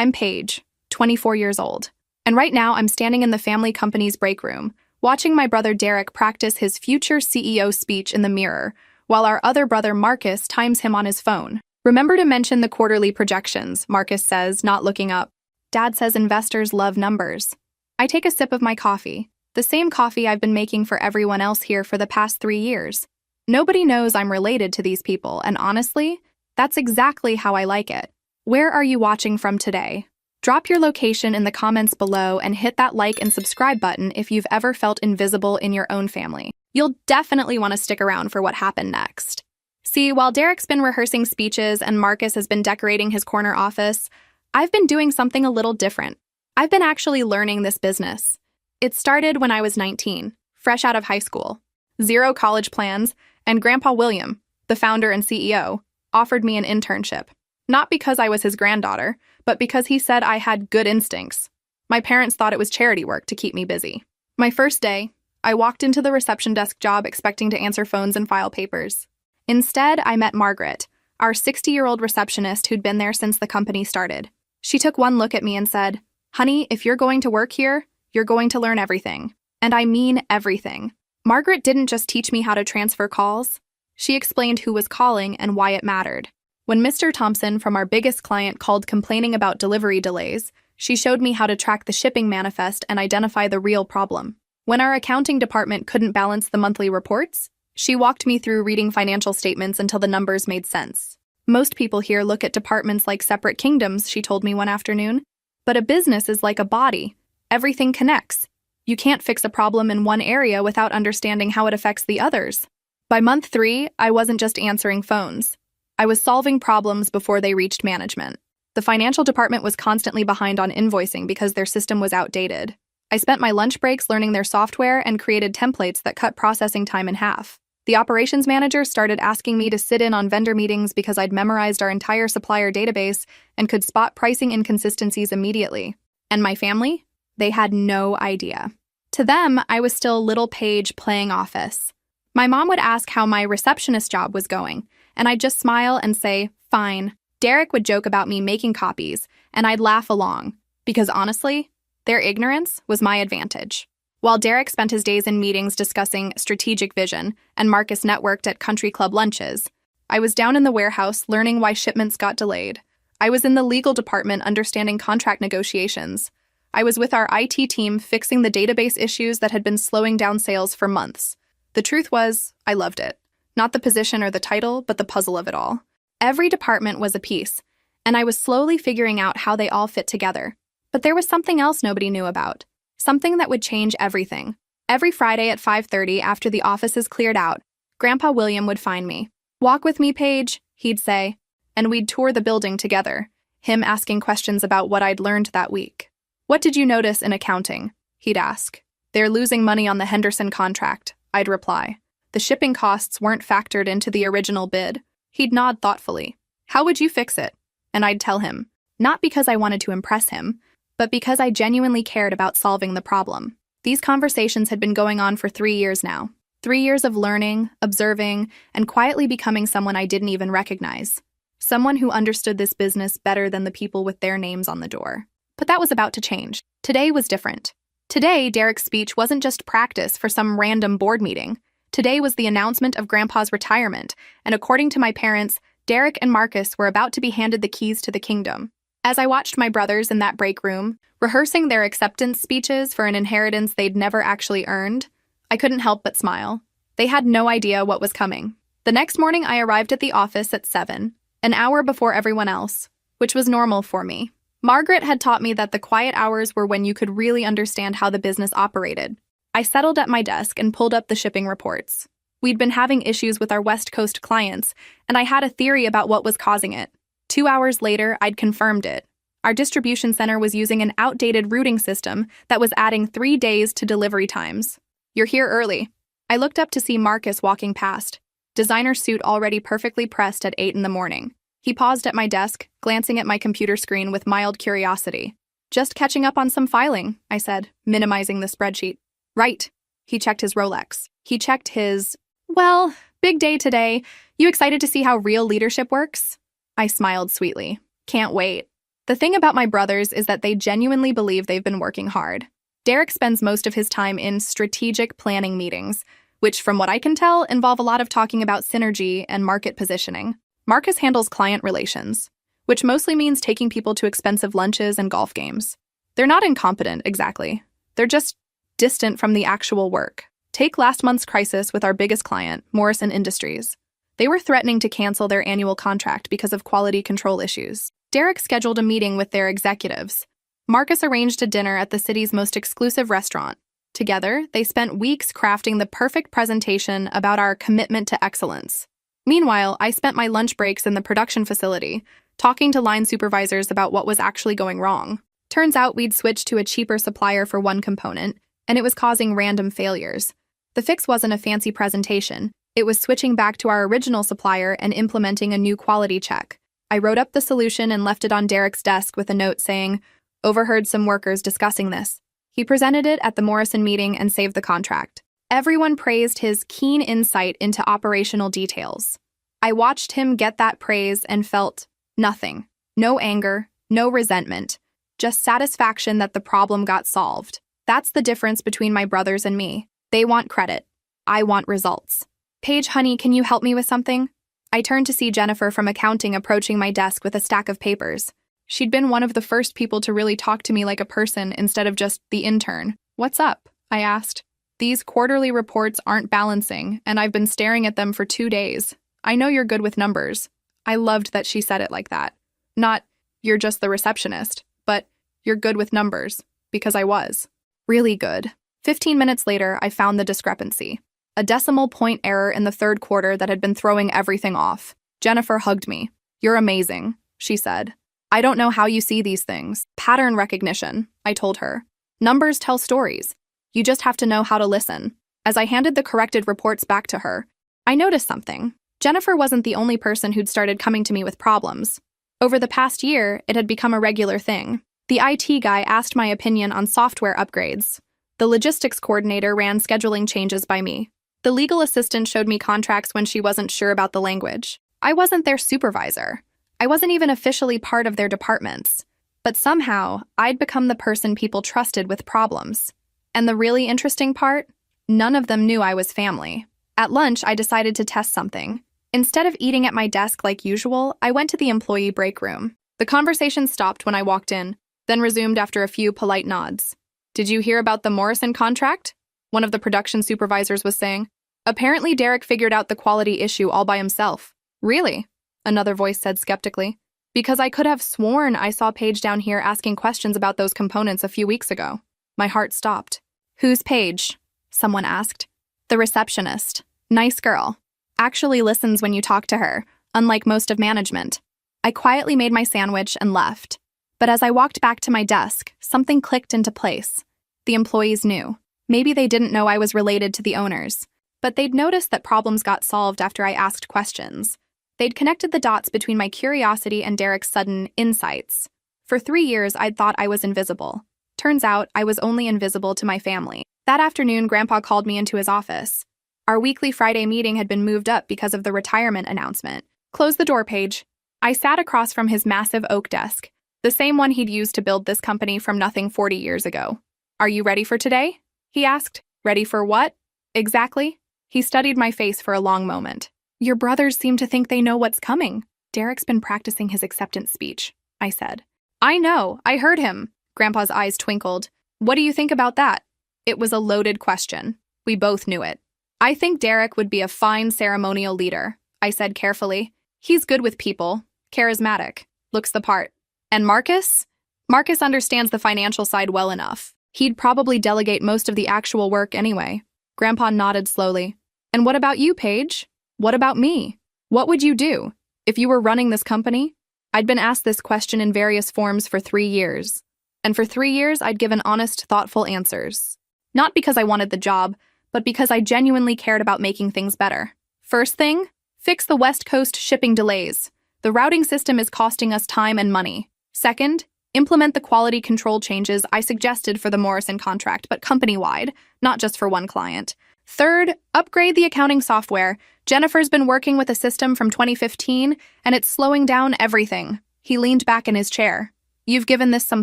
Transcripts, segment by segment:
I'm Paige, 24 years old, and right now I'm standing in the family company's break room, watching my brother Derek practice his future CEO speech in the mirror, while our other brother Marcus times him on his phone. Remember to mention the quarterly projections, Marcus says, not looking up. Dad says investors love numbers. I take a sip of my coffee, the same coffee I've been making for everyone else here for the past 3 years. Nobody knows I'm related to these people, and honestly, that's exactly how I like it. Where are you watching from today? Drop your location in the comments below and hit that like and subscribe button if you've ever felt invisible in your own family. You'll definitely want to stick around for what happened next. See, while Derek's been rehearsing speeches and Marcus has been decorating his corner office, I've been doing something a little different. I've been actually learning this business. It started when I was 19, fresh out of high school. Zero college plans, and Grandpa William, the founder and CEO, offered me an internship. Not because I was his granddaughter, but because he said I had good instincts. My parents thought it was charity work to keep me busy. My first day, I walked into the reception desk job expecting to answer phones and file papers. Instead, I met Margaret, our 60-year-old receptionist who'd been there since the company started. She took one look at me and said, "Honey, if you're going to work here, you're going to learn everything." And I mean everything. Margaret didn't just teach me how to transfer calls. She explained who was calling and why it mattered. When Mr. Thompson from our biggest client called complaining about delivery delays, she showed me how to track the shipping manifest and identify the real problem. When our accounting department couldn't balance the monthly reports, she walked me through reading financial statements until the numbers made sense. Most people here look at departments like separate kingdoms, she told me one afternoon. But a business is like a body. Everything connects. You can't fix a problem in one area without understanding how it affects the others. By month 3, I wasn't just answering phones. I was solving problems before they reached management. The financial department was constantly behind on invoicing because their system was outdated. I spent my lunch breaks learning their software and created templates that cut processing time in half. The operations manager started asking me to sit in on vendor meetings because I'd memorized our entire supplier database and could spot pricing inconsistencies immediately. And my family? They had no idea. To them, I was still little Paige playing office. My mom would ask how my receptionist job was going, and I'd just smile and say, "Fine." Derek would joke about me making copies, and I'd laugh along, because honestly, their ignorance was my advantage. While Derek spent his days in meetings discussing strategic vision and Marcus networked at country club lunches, I was down in the warehouse learning why shipments got delayed. I was in the legal department understanding contract negotiations. I was with our IT team fixing the database issues that had been slowing down sales for months. The truth was, I loved it. Not the position or the title, but the puzzle of it all. Every department was a piece, and I was slowly figuring out how they all fit together. But there was something else nobody knew about. Something that would change everything. Every Friday at 5:30 after the offices cleared out, Grandpa William would find me. "Walk with me, Paige," he'd say, and we'd tour the building together, him asking questions about what I'd learned that week. "What did you notice in accounting?" he'd ask. "They're losing money on the Henderson contract," I'd reply. "The shipping costs weren't factored into the original bid." He'd nod thoughtfully. "How would you fix it?" And I'd tell him, not because I wanted to impress him, but because I genuinely cared about solving the problem. These conversations had been going on for 3 years now. 3 years of learning, observing, and quietly becoming someone I didn't even recognize. Someone who understood this business better than the people with their names on the door. But that was about to change. Today was different. Today, Derek's speech wasn't just practice for some random board meeting. Today was the announcement of Grandpa's retirement, and according to my parents, Derek and Marcus were about to be handed the keys to the kingdom. As I watched my brothers in that break room, rehearsing their acceptance speeches for an inheritance they'd never actually earned, I couldn't help but smile. They had no idea what was coming. The next morning, I arrived at the office at 7, an hour before everyone else, which was normal for me. Margaret had taught me that the quiet hours were when you could really understand how the business operated. I settled at my desk and pulled up the shipping reports. We'd been having issues with our West Coast clients, and I had a theory about what was causing it. 2 hours later, I'd confirmed it. Our distribution center was using an outdated routing system that was adding 3 days to delivery times. "You're here early." I looked up to see Marcus walking past, designer suit already perfectly pressed at 8 in the morning. He paused at my desk, glancing at my computer screen with mild curiosity. "Just catching up on some filing," I said, minimizing the spreadsheet. "Right." He checked his Rolex. He checked his, "Well, big day today. You excited to see how real leadership works?" I smiled sweetly. "Can't wait." The thing about my brothers is that they genuinely believe they've been working hard. Derek spends most of his time in strategic planning meetings, which, from what I can tell, involve a lot of talking about synergy and market positioning. Marcus handles client relations, which mostly means taking people to expensive lunches and golf games. They're not incompetent, exactly. They're just distant from the actual work. Take last month's crisis with our biggest client, Morrison Industries. They were threatening to cancel their annual contract because of quality control issues. Derek scheduled a meeting with their executives. Marcus arranged a dinner at the city's most exclusive restaurant. Together, they spent weeks crafting the perfect presentation about our commitment to excellence. Meanwhile, I spent my lunch breaks in the production facility, talking to line supervisors about what was actually going wrong. Turns out we'd switched to a cheaper supplier for one component, and it was causing random failures. The fix wasn't a fancy presentation. It was switching back to our original supplier and implementing a new quality check. I wrote up the solution and left it on Derek's desk with a note saying, "Overheard some workers discussing this." He presented it at the Morrison meeting and saved the contract. Everyone praised his keen insight into operational details. I watched him get that praise and felt nothing. No anger, no resentment, just satisfaction that the problem got solved. That's the difference between my brothers and me. They want credit. I want results. "Paige, honey, can you help me with something?" I turned to see Jennifer from accounting approaching my desk with a stack of papers. She'd been one of the first people to really talk to me like a person instead of just the intern. "What's up?" I asked. "These quarterly reports aren't balancing, and I've been staring at them for 2 days. I know you're good with numbers." I loved that she said it like that. Not, "You're just the receptionist," but, "You're good with numbers," because I was. Really good. 15 minutes later, I found the discrepancy. A decimal point error in the third quarter that had been throwing everything off. Jennifer hugged me. "You're amazing," she said. "I don't know how you see these things." "Pattern recognition," I told her. "Numbers tell stories. You just have to know how to listen." As I handed the corrected reports back to her, I noticed something. Jennifer wasn't the only person who'd started coming to me with problems. Over the past year, it had become a regular thing. The IT guy asked my opinion on software upgrades. The logistics coordinator ran scheduling changes by me. The legal assistant showed me contracts when she wasn't sure about the language. I wasn't their supervisor. I wasn't even officially part of their departments. But somehow, I'd become the person people trusted with problems. And the really interesting part? None of them knew I was family. At lunch, I decided to test something. Instead of eating at my desk like usual, I went to the employee break room. The conversation stopped when I walked in, then resumed after a few polite nods. "Did you hear about the Morrison contract?" One of the production supervisors was saying. "Apparently Derek figured out the quality issue all by himself." "Really?" Another voice said skeptically. "Because I could have sworn I saw Paige down here asking questions about those components a few weeks ago." My heart stopped. "Who's Paige?" someone asked. "The receptionist. Nice girl. Actually listens when you talk to her, unlike most of management." I quietly made my sandwich and left. But as I walked back to my desk, something clicked into place. The employees knew. Maybe they didn't know I was related to the owners, but they'd noticed that problems got solved after I asked questions. They'd connected the dots between my curiosity and Derek's sudden insights. For 3 years, I'd thought I was invisible. Turns out, I was only invisible to my family. That afternoon, Grandpa called me into his office. Our weekly Friday meeting had been moved up because of the retirement announcement. "Close the door, Paige." I sat across from his massive oak desk, the same one he'd used to build this company from nothing 40 years ago. "Are you ready for today?" he asked. "Ready for what? Exactly?" He studied my face for a long moment. "Your brothers seem to think they know what's coming." "Derek's been practicing his acceptance speech," I said. "I know, I heard him." Grandpa's eyes twinkled. "What do you think about that?" It was a loaded question. We both knew it. "I think Derek would be a fine ceremonial leader," I said carefully. "He's good with people, charismatic, looks the part. And Marcus? Marcus understands the financial side well enough. He'd probably delegate most of the actual work anyway." Grandpa nodded slowly. "And what about you, Paige? What about me? What would you do if you were running this company?" I'd been asked this question in various forms for 3 years. And for 3 years, I'd given honest, thoughtful answers. Not because I wanted the job, but because I genuinely cared about making things better. First thing, fix the West Coast shipping delays. The routing system is costing us time and money. Second, implement the quality control changes I suggested for the Morrison contract, but company-wide, not just for one client. Third, upgrade the accounting software. Jennifer's been working with a system from 2015, and it's slowing down everything. He leaned back in his chair. You've given this some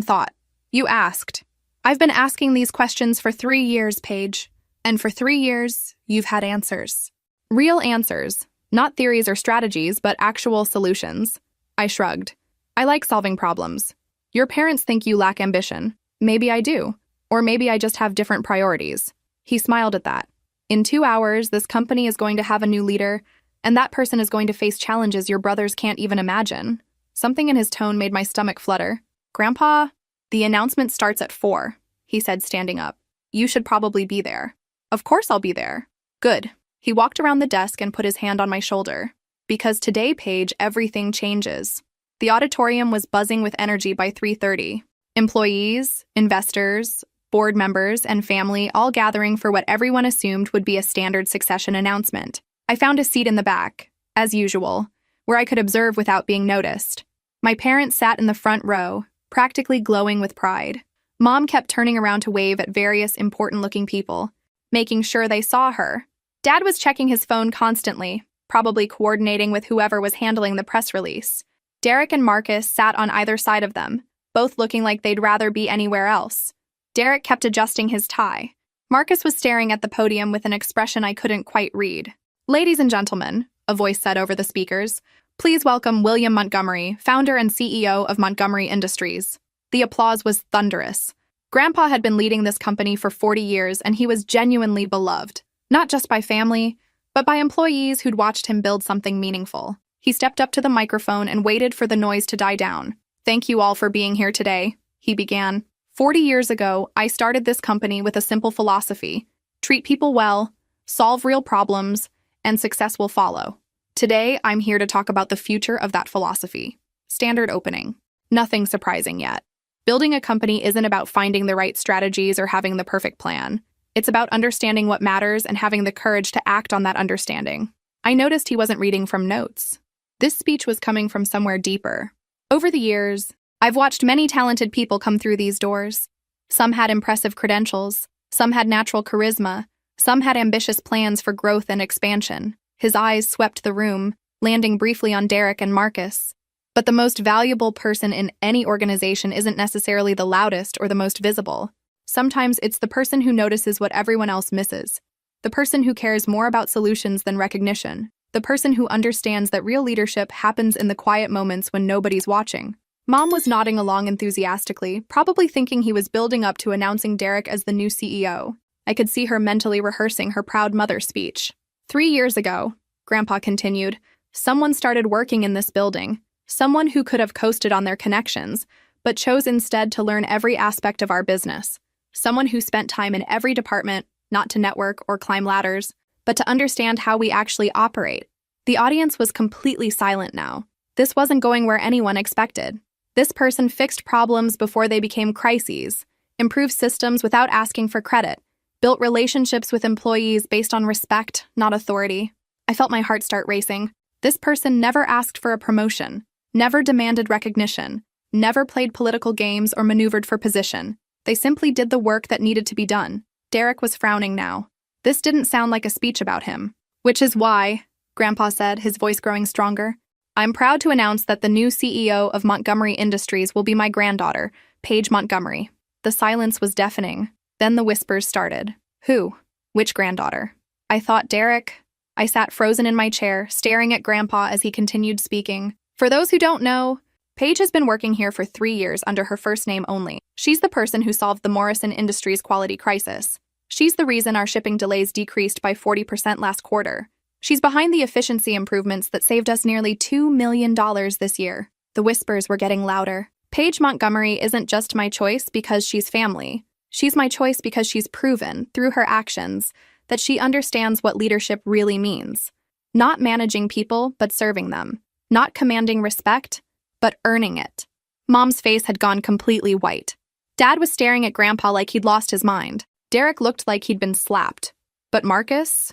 thought. You asked. I've been asking these questions for 3 years, Paige. And for 3 years, you've had answers. Real answers. Not theories or strategies, but actual solutions. I shrugged. I like solving problems. Your parents think you lack ambition. Maybe I do. Or maybe I just have different priorities. He smiled at that. In 2 hours, this company is going to have a new leader, and that person is going to face challenges your brothers can't even imagine. Something in his tone made my stomach flutter. Grandpa, the announcement starts at 4, he said, standing up. You should probably be there. Of course I'll be there. Good. He walked around the desk and put his hand on my shoulder. Because today, Paige, everything changes. The auditorium was buzzing with energy by 3:30. Employees, investors, board members, and family all gathering for what everyone assumed would be a standard succession announcement. I found a seat in the back, as usual, where I could observe without being noticed. My parents sat in the front row, practically glowing with pride. Mom kept turning around to wave at various important-looking people, making sure they saw her. Dad was checking his phone constantly, probably coordinating with whoever was handling the press release. Derek and Marcus sat on either side of them, both looking like they'd rather be anywhere else. Derek kept adjusting his tie. Marcus was staring at the podium with an expression I couldn't quite read. Ladies and gentlemen, a voice said over the speakers, please welcome William Montgomery, founder and CEO of Montgomery Industries. The applause was thunderous. Grandpa had been leading this company for 40 years, and he was genuinely beloved, not just by family, but by employees who'd watched him build something meaningful. He stepped up to the microphone and waited for the noise to die down. Thank you all for being here today, he began. 40 years ago, I started this company with a simple philosophy: treat people well, solve real problems, and success will follow. Today, I'm here to talk about the future of that philosophy. Standard opening. Nothing surprising yet. Building a company isn't about finding the right strategies or having the perfect plan. It's about understanding what matters and having the courage to act on that understanding. I noticed he wasn't reading from notes. This speech was coming from somewhere deeper. Over the years, I've watched many talented people come through these doors. Some had impressive credentials, some had natural charisma, some had ambitious plans for growth and expansion. His eyes swept the room, landing briefly on Derek and Marcus. But the most valuable person in any organization isn't necessarily the loudest or the most visible. Sometimes it's the person who notices what everyone else misses. The person who cares more about solutions than recognition. The person who understands that real leadership happens in the quiet moments when nobody's watching. Mom was nodding along enthusiastically, probably thinking he was building up to announcing Derek as the new CEO. I could see her mentally rehearsing her proud mother speech. 3 years ago, Grandpa continued, someone started working in this building. Someone who could have coasted on their connections, but chose instead to learn every aspect of our business. Someone who spent time in every department, not to network or climb ladders, but to understand how we actually operate. The audience was completely silent now. This wasn't going where anyone expected. This person fixed problems before they became crises, improved systems without asking for credit, built relationships with employees based on respect, not authority. I felt my heart start racing. This person never asked for a promotion, never demanded recognition, never played political games or maneuvered for position. They simply did the work that needed to be done. Derek was frowning now. This didn't sound like a speech about him. Which is why, Grandpa said, his voice growing stronger, I'm proud to announce that the new CEO of Montgomery Industries will be my granddaughter, Paige Montgomery. The silence was deafening. Then the whispers started. Who? Which granddaughter? I thought Derek. I sat frozen in my chair, staring at Grandpa as he continued speaking. For those who don't know, Paige has been working here for 3 years under her first name only. She's the person who solved the Morrison Industries quality crisis. She's the reason our shipping delays decreased by 40% last quarter. She's behind the efficiency improvements that saved us nearly $2 million this year. The whispers were getting louder. Paige Montgomery isn't just my choice because she's family. She's my choice because she's proven, through her actions, that she understands what leadership really means. Not managing people, but serving them. Not commanding respect, but earning it. Mom's face had gone completely white. Dad was staring at Grandpa like he'd lost his mind. Derek looked like he'd been slapped. But Marcus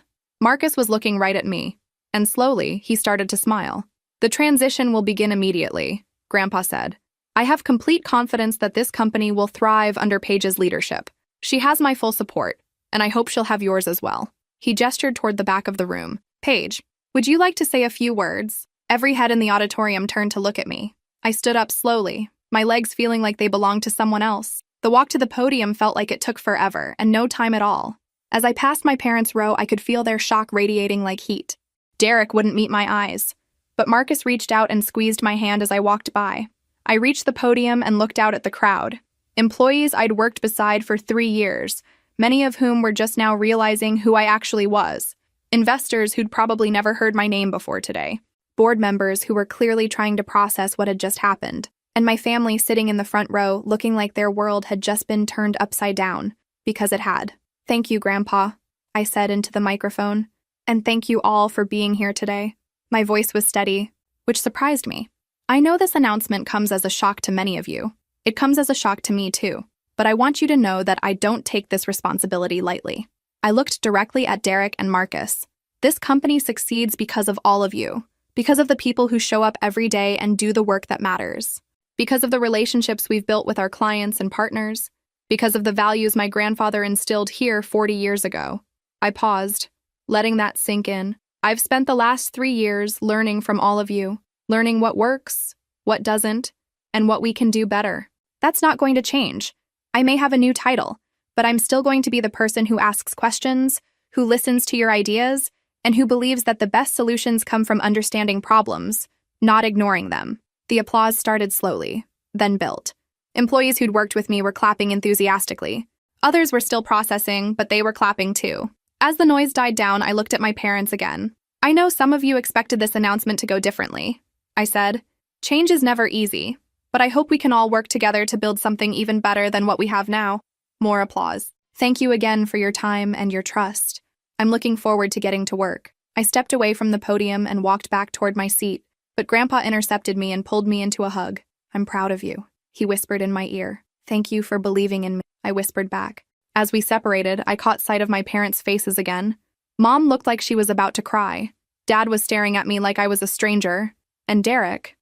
was looking right at me, and slowly he started to smile. The transition will begin immediately, Grandpa said. I have complete confidence that this company will thrive under Paige's leadership. She has my full support, and I hope she'll have yours as well. He gestured toward the back of the room. Paige, would you like to say a few words? Every head in the auditorium turned to look at me. I stood up slowly, my legs feeling like they belonged to someone else. The walk to the podium felt like it took forever, and no time at all. As I passed my parents' row, I could feel their shock radiating like heat. Derek wouldn't meet my eyes, but Marcus reached out and squeezed my hand as I walked by. I reached the podium and looked out at the crowd. Employees I'd worked beside for 3 years, many of whom were just now realizing who I actually was. Investors who'd probably never heard my name before today. Board members who were clearly trying to process what had just happened. And my family sitting in the front row looking like their world had just been turned upside down, because it had. "Thank you, Grandpa," I said into the microphone. "And thank you all for being here today." My voice was steady, which surprised me. I know this announcement comes as a shock to many of you. It comes as a shock to me too. But I want you to know that I don't take this responsibility lightly. I looked directly at Derek and Marcus. This company succeeds because of all of you, because of the people who show up every day and do the work that matters, because of the relationships we've built with our clients and partners, because of the values my grandfather instilled here 40 years ago. I paused, letting that sink in. I've spent the last 3 years learning from all of you, learning what works, what doesn't, and what we can do better. That's not going to change. I may have a new title, but I'm still going to be the person who asks questions, who listens to your ideas, and who believes that the best solutions come from understanding problems, not ignoring them. The applause started slowly, then built. Employees who'd worked with me were clapping enthusiastically. Others were still processing, but they were clapping too. As the noise died down, I looked at my parents again. "I know some of you expected this announcement to go differently," I said. "Change is never easy, but I hope we can all work together to build something even better than what we have now." More applause. "Thank you again for your time and your trust. I'm looking forward to getting to work." I stepped away from the podium and walked back toward my seat, but Grandpa intercepted me and pulled me into a hug. "I'm proud of you," he whispered in my ear. "Thank you for believing in me," I whispered back. As we separated, I caught sight of my parents' faces again. Mom looked like she was about to cry. Dad was staring at me like I was a stranger. And Derek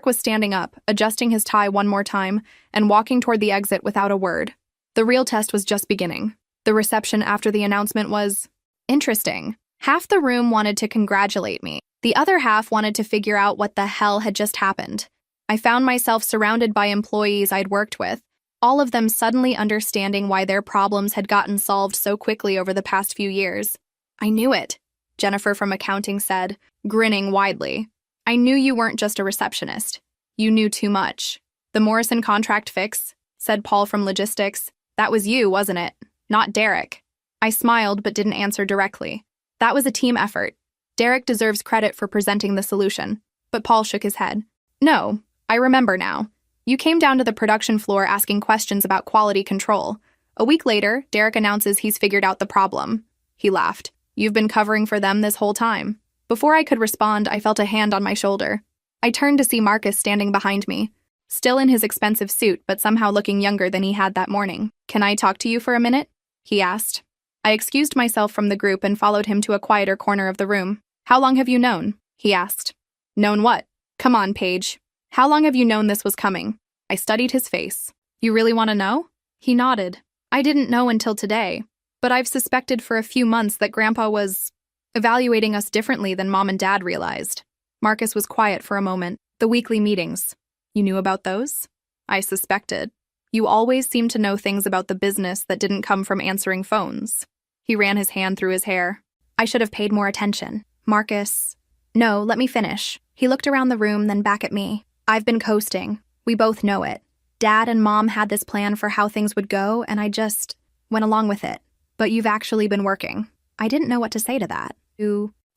was standing up, adjusting his tie one more time, and walking toward the exit without a word. The real test was just beginning. The reception after the announcement was interesting. Half the room wanted to congratulate me. The other half wanted to figure out what the hell had just happened. I found myself surrounded by employees I'd worked with, all of them suddenly understanding why their problems had gotten solved so quickly over the past few years. "I knew it," Jennifer from accounting said, grinning widely. "I knew you weren't just a receptionist. You knew too much." "The Morrison contract fix," said Paul from logistics. "That was you, wasn't it? Not Derek." I smiled but didn't answer directly. "That was a team effort. Derek deserves credit for presenting the solution." But Paul shook his head. "No, I remember now. You came down to the production floor asking questions about quality control. A week later, Derek announces he's figured out the problem." He laughed. "You've been covering for them this whole time." Before I could respond, I felt a hand on my shoulder. I turned to see Marcus standing behind me, still in his expensive suit but somehow looking younger than he had that morning. "Can I talk to you for a minute?" he asked. I excused myself from the group and followed him to a quieter corner of the room. "How long have you known?" he asked. "Known what? Come on, Paige. How long have you known this was coming?" I studied his face. "You really want to know?" He nodded. "I didn't know until today, but I've suspected for a few months that Grandpa was evaluating us differently than Mom and Dad realized." Marcus was quiet for a moment. "The weekly meetings. You knew about those?" I suspected. "You always seem to know things about the business that didn't come from answering phones." He ran his hand through his hair. "I should have paid more attention." Marcus. "No, let me finish." He looked around the room, then back at me. "I've been coasting. We both know it. Dad and Mom had this plan for how things would go, and I just went along with it. But you've actually been working." I didn't know what to say to that.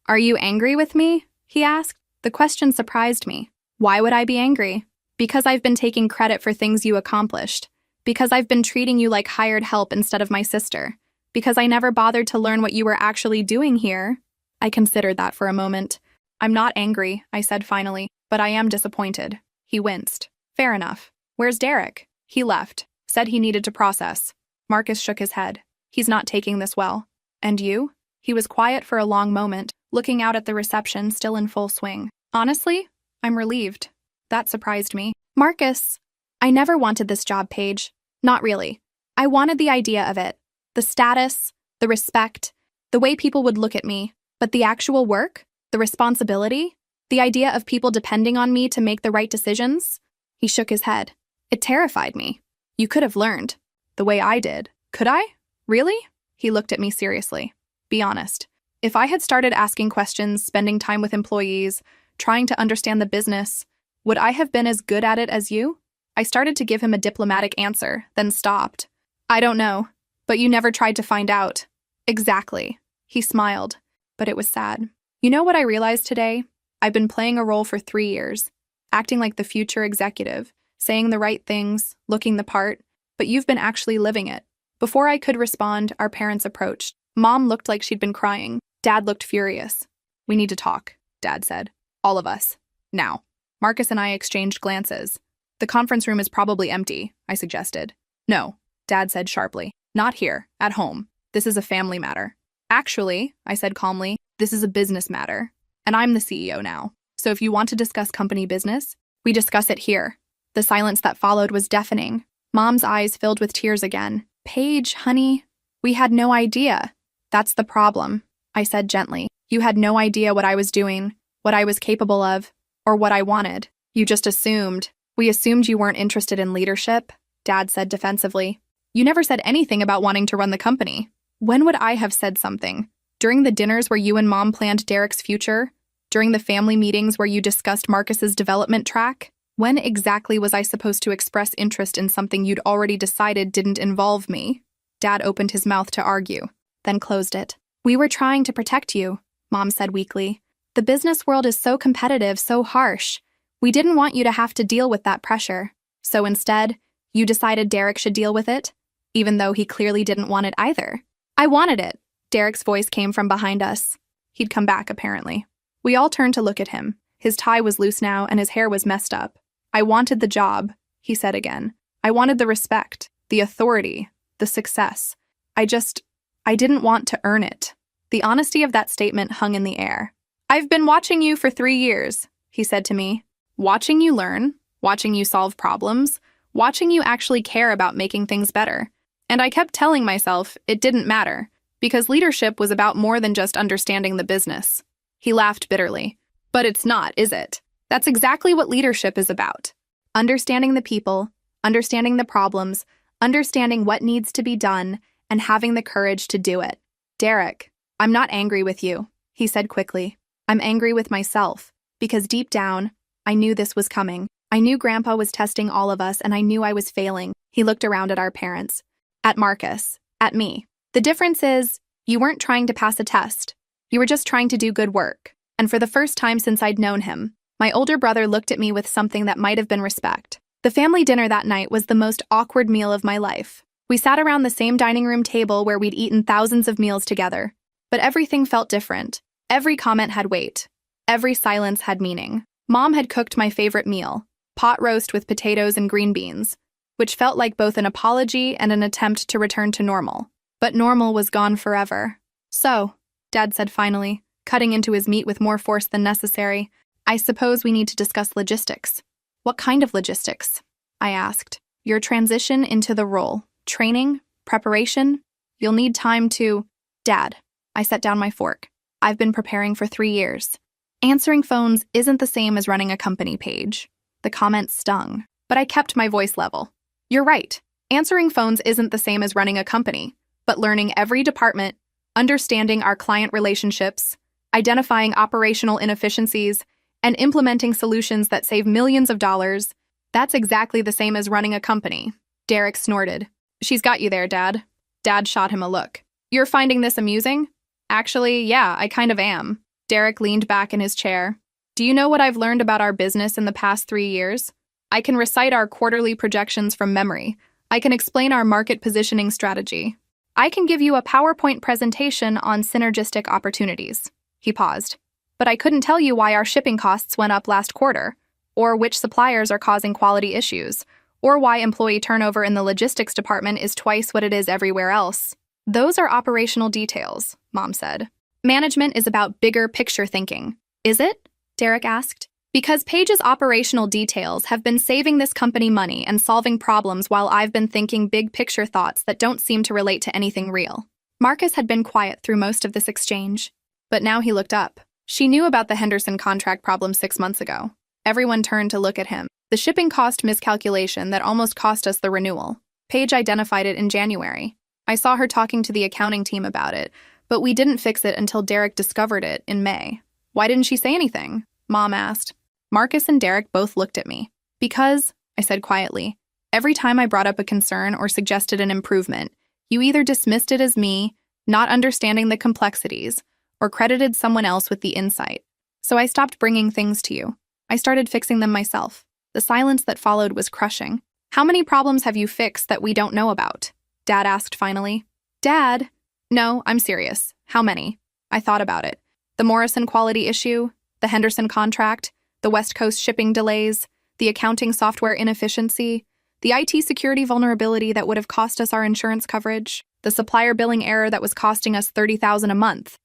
"Are you angry with me?" he asked. The question surprised me. Why would I be angry? Because I've been taking credit for things you accomplished. Because I've been treating you like hired help instead of my sister. Because I never bothered to learn what you were actually doing here. I considered that for a moment. "I'm not angry," I said finally, "but I am disappointed." He winced. "Fair enough. Where's Derek?" "He left. Said he needed to process." Marcus shook his head. "He's not taking this well." "And you?" He was quiet for a long moment, looking out at the reception still in full swing. "Honestly, I'm relieved." That surprised me. "Marcus, I never wanted this job, Paige. Not really. I wanted the idea of it. The status, the respect, the way people would look at me. But the actual work, the responsibility, the idea of people depending on me to make the right decisions?" He shook his head. It terrified me. You could have learned. The way I did. Could I? Really? He looked at me seriously. Be honest. If I had started asking questions, spending time with employees, trying to understand the business, would I have been as good at it as you? I started to give him a diplomatic answer, then stopped. I don't know, but you never tried to find out. Exactly. He smiled, but it was sad. You know what I realized today? I've been playing a role for 3 years, acting like the future executive, saying the right things, looking the part, but you've been actually living it. Before I could respond, our parents approached. Mom looked like she'd been crying. Dad looked furious. We need to talk, Dad said. All of us. Now. Marcus and I exchanged glances. The conference room is probably empty, I suggested. No, Dad said sharply. Not here, at home. This is a family matter. Actually, I said calmly, this is a business matter. And I'm the CEO now. So if you want to discuss company business, we discuss it here. The silence that followed was deafening. Mom's eyes filled with tears again. Paige, honey, we had no idea. That's the problem, I said gently. You had no idea what I was doing, what I was capable of, or what I wanted. You just assumed. We assumed you weren't interested in leadership, Dad said defensively. You never said anything about wanting to run the company. When would I have said something? During the dinners where you and Mom planned Derek's future? During the family meetings where you discussed Marcus's development track? When exactly was I supposed to express interest in something you'd already decided didn't involve me? Dad opened his mouth to argue, then closed it. We were trying to protect you, Mom said weakly. The business world is so competitive, so harsh. We didn't want you to have to deal with that pressure. So instead, you decided Derek should deal with it, even though he clearly didn't want it either. I wanted it. Derek's voice came from behind us. He'd come back, apparently. We all turned to look at him. His tie was loose now, and his hair was messed up. I wanted the job, he said again. I wanted the respect, the authority, the success. I didn't want to earn it. The honesty of that statement hung in the air. I've been watching you for 3 years, he said to me. Watching you learn, watching you solve problems, watching you actually care about making things better. And I kept telling myself it didn't matter, because leadership was about more than just understanding the business. He laughed bitterly. But it's not, is it? That's exactly what leadership is about. Understanding the people, understanding the problems, understanding what needs to be done, and having the courage to do it. Derek, I'm not angry with you, he said quickly. I'm angry with myself, because deep down, I knew this was coming. I knew Grandpa was testing all of us, and I knew I was failing. He looked around at our parents, at Marcus, at me. The difference is, you weren't trying to pass a test. You were just trying to do good work. And for the first time since I'd known him, my older brother looked at me with something that might have been respect. The family dinner that night was the most awkward meal of my life. We sat around the same dining room table where we'd eaten thousands of meals together. But everything felt different. Every comment had weight. Every silence had meaning. Mom had cooked my favorite meal, pot roast with potatoes and green beans, which felt like both an apology and an attempt to return to normal. But normal was gone forever. So, Dad said finally, cutting into his meat with more force than necessary, I suppose we need to discuss logistics. What kind of logistics? I asked. Your transition into the role. Training? Preparation? You'll need time to… Dad. I set down my fork. I've been preparing for 3 years. Answering phones isn't the same as running a company page. The comment stung, but I kept my voice level. You're right. Answering phones isn't the same as running a company, but learning every department, understanding our client relationships, identifying operational inefficiencies, and implementing solutions that save millions of dollars, that's exactly the same as running a company. Derek snorted. She's got you there, Dad. Dad shot him a look. You're finding this amusing? Actually, yeah, I kind of am. Derek leaned back in his chair. Do you know what I've learned about our business in the past 3 years? I can recite our quarterly projections from memory. I can explain our market positioning strategy. I can give you a PowerPoint presentation on synergistic opportunities. He paused. But I couldn't tell you why our shipping costs went up last quarter, or which suppliers are causing quality issues, or why employee turnover in the logistics department is twice what it is everywhere else. Those are operational details, Mom said. Management is about bigger picture thinking. Is it? Derek asked. Because Paige's operational details have been saving this company money and solving problems while I've been thinking big picture thoughts that don't seem to relate to anything real. Marcus had been quiet through most of this exchange, but now he looked up. She knew about the Henderson contract problem 6 months ago. Everyone turned to look at him. The shipping cost miscalculation that almost cost us the renewal. Paige identified it in January. I saw her talking to the accounting team about it, but we didn't fix it until Derek discovered it in May. Why didn't she say anything? Mom asked. Marcus and Derek both looked at me. Because, I said quietly, every time I brought up a concern or suggested an improvement, you either dismissed it as me, not understanding the complexities, or credited someone else with the insight. So I stopped bringing things to you. I started fixing them myself. The silence that followed was crushing. How many problems have you fixed that we don't know about? Dad asked finally. Dad? No, I'm serious. How many? I thought about it. The Morrison quality issue, the Henderson contract, the West Coast shipping delays, the accounting software inefficiency, the IT security vulnerability that would have cost us our insurance coverage, the supplier billing error that was costing us $30,000 a month,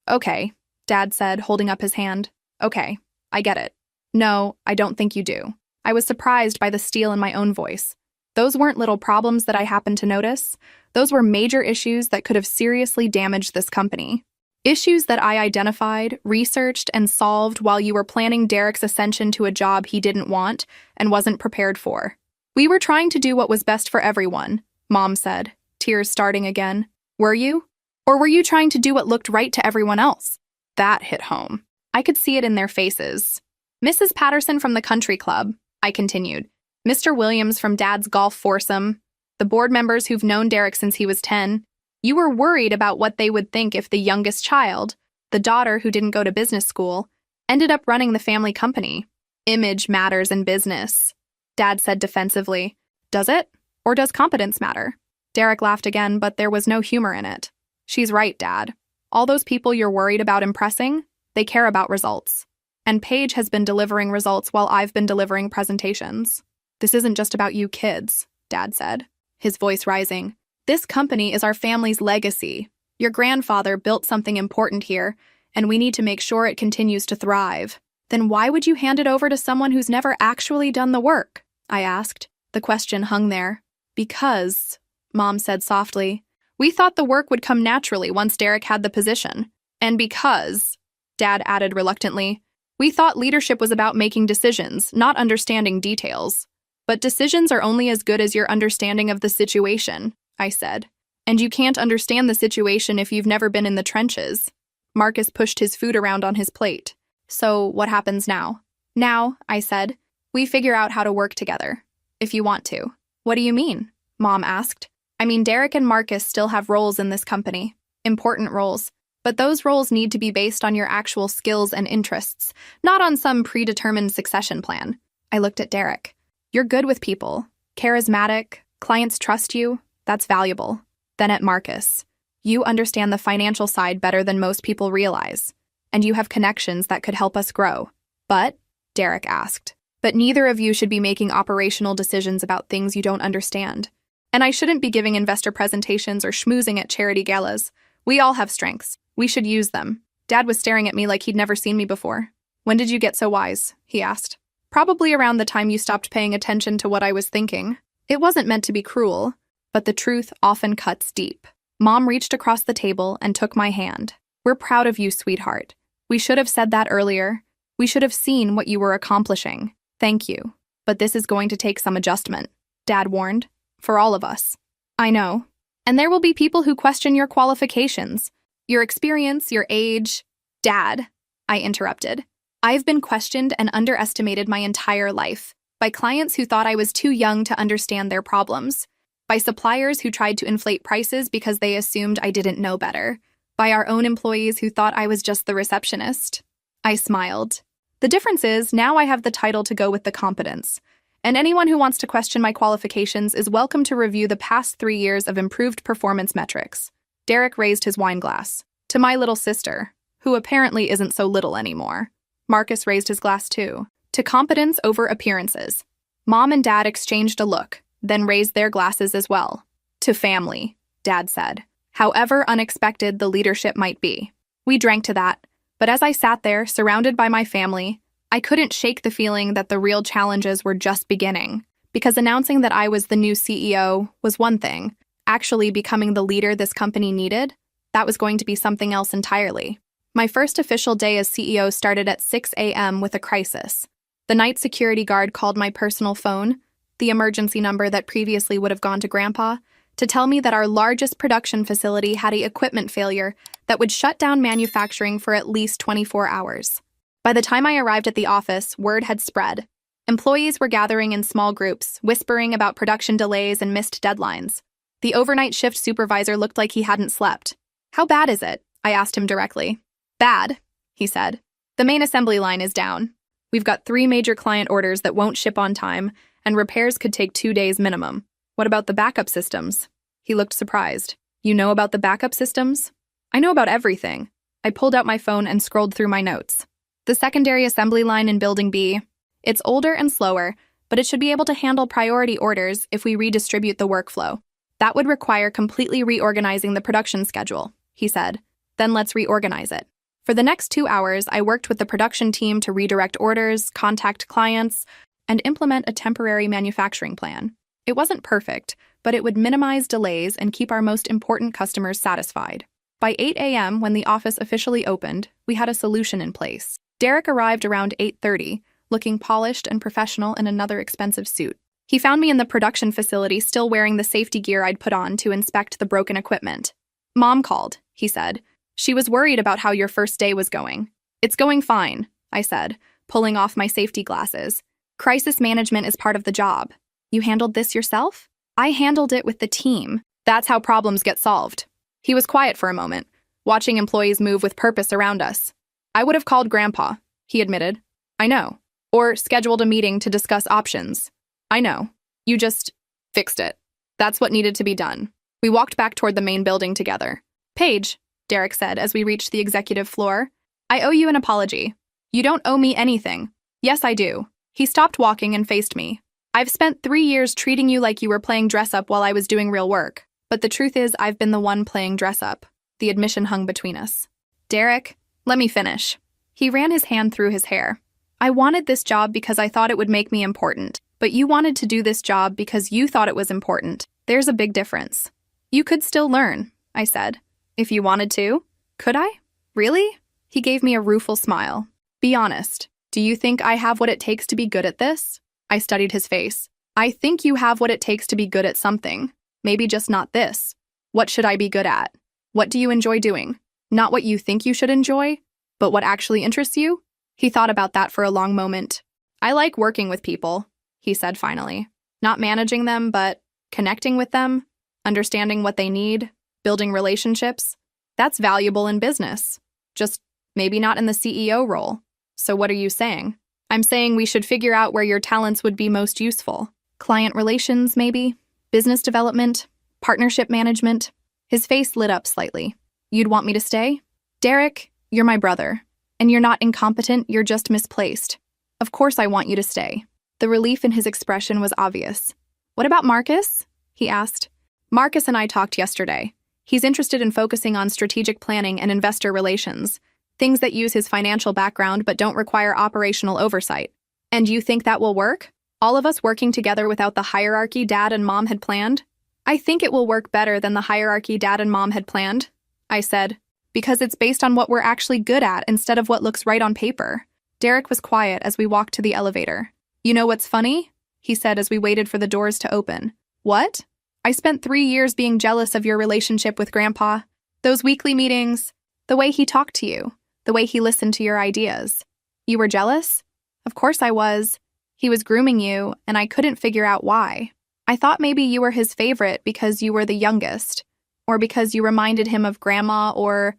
Okay, Dad said, holding up his hand. Okay, I get it. No, I don't think you do. I was surprised by the steel in my own voice. Those weren't little problems that I happened to notice. Those were major issues that could have seriously damaged this company. Issues that I identified, researched, and solved while you were planning Derek's ascension to a job he didn't want and wasn't prepared for. We were trying to do what was best for everyone, Mom said, tears starting again. Were you? Or were you trying to do what looked right to everyone else? That hit home. I could see it in their faces. Mrs. Patterson from the country club, I continued. Mr. Williams from Dad's golf foursome. The board members who've known Derek since he was 10. You were worried about what they would think if the youngest child, the daughter who didn't go to business school, ended up running the family company. Image matters in business, Dad said defensively. Does it? Or does competence matter? Derek laughed again, but there was no humor in it. She's right, Dad. All those people you're worried about impressing, they care about results. And Paige has been delivering results while I've been delivering presentations. This isn't just about you kids, Dad said, his voice rising. This company is our family's legacy. Your grandfather built something important here, and we need to make sure it continues to thrive. Then why would you hand it over to someone who's never actually done the work? I asked. The question hung there. Because, Mom said softly, we thought the work would come naturally once Derek had the position. And because, Dad added reluctantly, we thought leadership was about making decisions, not understanding details. But decisions are only as good as your understanding of the situation, I said. And you can't understand the situation if you've never been in the trenches. Marcus pushed his food around on his plate. So what happens now? Now, I said, we figure out how to work together. If you want to. What do you mean? Mom asked. I mean, Derek and Marcus still have roles in this company. Important roles. But those roles need to be based on your actual skills and interests, not on some predetermined succession plan. I looked at Derek. You're good with people. Charismatic. Clients trust you. That's valuable. Then at Marcus. You understand the financial side better than most people realize. And you have connections that could help us grow. But, Derek asked, but neither of you should be making operational decisions about things you don't understand. And I shouldn't be giving investor presentations or schmoozing at charity galas. We all have strengths. We should use them. Dad was staring at me like he'd never seen me before. When did you get so wise? He asked. Probably around the time you stopped paying attention to what I was thinking. It wasn't meant to be cruel, but the truth often cuts deep. Mom reached across the table and took my hand. We're proud of you, sweetheart. We should have said that earlier. We should have seen what you were accomplishing. Thank you. But this is going to take some adjustment, Dad warned. For all of us. I know. And there will be people who question your qualifications, your experience, your age. Dad, I interrupted. I've been questioned and underestimated my entire life by clients who thought I was too young to understand their problems, by suppliers who tried to inflate prices because they assumed I didn't know better, by our own employees who thought I was just the receptionist. I smiled. The difference is now I have the title to go with the competence. And anyone who wants to question my qualifications is welcome to review the past 3 years of improved performance metrics. Derek raised his wine glass. To my little sister, who apparently isn't so little anymore. Marcus raised his glass too. To competence over appearances. Mom and Dad exchanged a look, then raised their glasses as well. To family, Dad said. However unexpected the leadership might be. We drank to that, but as I sat there, surrounded by my family, I couldn't shake the feeling that the real challenges were just beginning, because announcing that I was the new CEO was one thing. Actually becoming the leader this company needed, that was going to be something else entirely. My first official day as CEO started at 6 a.m. with a crisis. The night security guard called my personal phone, the emergency number that previously would have gone to Grandpa, to tell me that our largest production facility had an equipment failure that would shut down manufacturing for at least 24 hours. By the time I arrived at the office, word had spread. Employees were gathering in small groups, whispering about production delays and missed deadlines. The overnight shift supervisor looked like he hadn't slept. "How bad is it?" I asked him directly. "Bad," he said. "The main assembly line is down. We've got 3 major client orders that won't ship on time, and repairs could take 2 days minimum. What about the backup systems?" He looked surprised. "You know about the backup systems?" "I know about everything." I pulled out my phone and scrolled through my notes. "The secondary assembly line in Building B. It's older and slower, but it should be able to handle priority orders if we redistribute the workflow. That would require completely reorganizing the production schedule," he said. "Then let's reorganize it." For the next 2 hours, I worked with the production team to redirect orders, contact clients, and implement a temporary manufacturing plan. It wasn't perfect, but it would minimize delays and keep our most important customers satisfied. By 8 a.m., when the office officially opened, we had a solution in place. Derek arrived around 8:30, looking polished and professional in another expensive suit. He found me in the production facility still wearing the safety gear I'd put on to inspect the broken equipment. "Mom called," he said. "She was worried about how your first day was going." "It's going fine," I said, pulling off my safety glasses. "Crisis management is part of the job." "You handled this yourself?" "I handled it with the team. That's how problems get solved." He was quiet for a moment, watching employees move with purpose around us. "I would have called Grandpa," he admitted. "I know. Or scheduled a meeting to discuss options." "I know. You just fixed it. That's what needed to be done." We walked back toward the main building together. "Paige," Derek said as we reached the executive floor, "I owe you an apology." "You don't owe me anything." "Yes, I do." He stopped walking and faced me. "I've spent 3 years treating you like you were playing dress-up while I was doing real work. But the truth is, I've been the one playing dress-up." The admission hung between us. "Derek, let me finish." He ran his hand through his hair. "I wanted this job because I thought it would make me important, but you wanted to do this job because you thought it was important. There's a big difference." "You could still learn," I said. "If you wanted to." "Could I? Really?" He gave me a rueful smile. "Be honest. Do you think I have what it takes to be good at this?" I studied his face. "I think you have what it takes to be good at something. Maybe just not this. What should I be good at? What do you enjoy doing? Not what you think you should enjoy, but what actually interests you?" He thought about that for a long moment. "I like working with people," he said finally. "Not managing them, but connecting with them, understanding what they need, building relationships. That's valuable in business. Just maybe not in the CEO role." "So what are you saying?" "I'm saying we should figure out where your talents would be most useful. Client relations, maybe? Business development? Partnership management?" His face lit up slightly. "You'd want me to stay?" "Derek, you're my brother. And you're not incompetent, you're just misplaced. Of course I want you to stay." The relief in his expression was obvious. "What about Marcus?" he asked. "Marcus and I talked yesterday. He's interested in focusing on strategic planning and investor relations, things that use his financial background but don't require operational oversight. And you think that will work? All of us working together without the hierarchy Dad and Mom had planned?" "I think it will work better than the hierarchy Dad and Mom had planned," I said, "because it's based on what we're actually good at instead of what looks right on paper." Derek was quiet as we walked to the elevator. "You know what's funny?" he said as we waited for the doors to open. "What?" "I spent 3 years being jealous of your relationship with Grandpa. Those weekly meetings, the way he talked to you, the way he listened to your ideas." "You were jealous?" "Of course I was. He was grooming you, and I couldn't figure out why. I thought maybe you were his favorite because you were the youngest, or because you reminded him of Grandma, or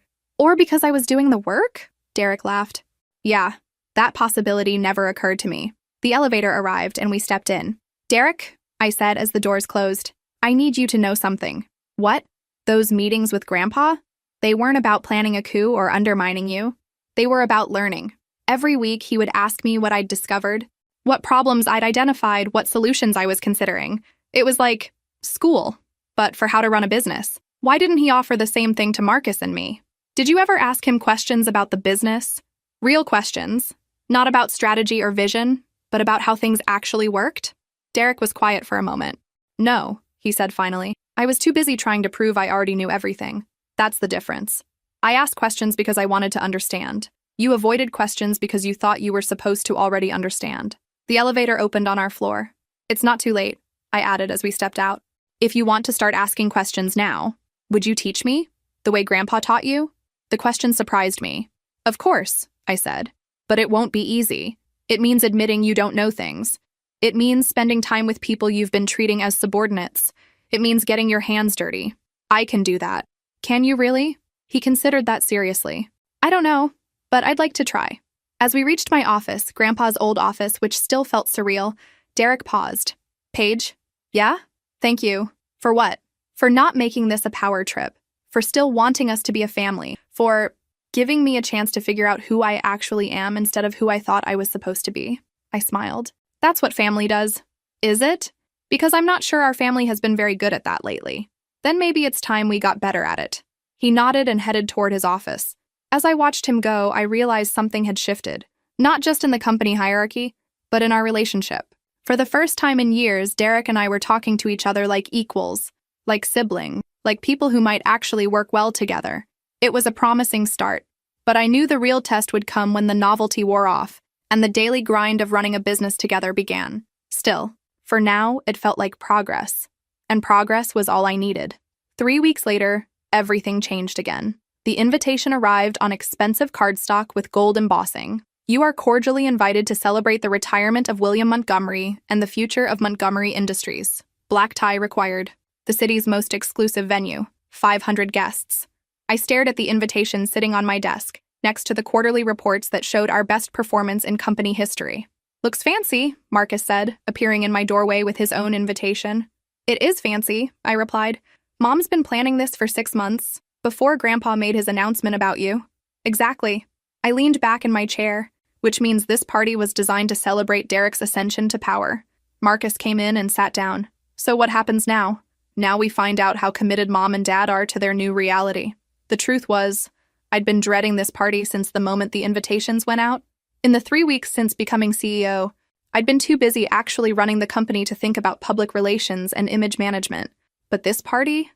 because I was doing the work?" Derek laughed. "Yeah, that possibility never occurred to me." The elevator arrived and we stepped in. "Derek," I said as the doors closed, "I need you to know something." "What?" "Those meetings with Grandpa? They weren't about planning a coup or undermining you. They were about learning. Every week he would ask me what I'd discovered, what problems I'd identified, what solutions I was considering. It was like school, but for how to run a business. Why didn't he offer the same thing to Marcus and me? Did you ever ask him questions about the business? Real questions, not about strategy or vision, but about how things actually worked?" Derek was quiet for a moment. "No," he said finally. "I was too busy trying to prove I already knew everything. That's the difference. I asked questions because I wanted to understand. You avoided questions because you thought you were supposed to already understand." The elevator opened on our floor. It's not too late, I added as we stepped out. If you want to start asking questions now, would you teach me? The way Grandpa taught you? The question surprised me. Of course, I said. But it won't be easy. It means admitting you don't know things. It means spending time with people you've been treating as subordinates. It means getting your hands dirty. I can do that. Can you really? He considered that seriously. I don't know, but I'd like to try. As we reached my office, Grandpa's old office, which still felt surreal, Derek paused. Paige? Yeah? Thank you. For what? For not making this a power trip. For still wanting us to be a family. For giving me a chance to figure out who I actually am instead of who I thought I was supposed to be. I smiled. That's what family does. Is it? Because I'm not sure our family has been very good at that lately. Then maybe it's time we got better at it. He nodded and headed toward his office. As I watched him go, I realized something had shifted. Not just in the company hierarchy, but in our relationship. For the first time in years, Derek and I were talking to each other like equals, like siblings, like people who might actually work well together. It was a promising start, but I knew the real test would come when the novelty wore off and the daily grind of running a business together began. Still, for now, it felt like progress. And progress was all I needed. 3 weeks later, everything changed again. The invitation arrived on expensive cardstock with gold embossing. You are cordially invited to celebrate the retirement of William Montgomery and the future of Montgomery Industries. Black tie required. The city's most exclusive venue. 500 guests. I stared at the invitation sitting on my desk, next to the quarterly reports that showed our best performance in company history. Looks fancy, Marcus said, appearing in my doorway with his own invitation. It is fancy, I replied. Mom's been planning this for 6 months, before Grandpa made his announcement about you. Exactly. I leaned back in my chair, which means this party was designed to celebrate Derek's ascension to power. Marcus came in and sat down. So what happens now? Now we find out how committed Mom and Dad are to their new reality. The truth was, I'd been dreading this party since the moment the invitations went out. In the 3 weeks since becoming CEO, I'd been too busy actually running the company to think about public relations and image management. But this party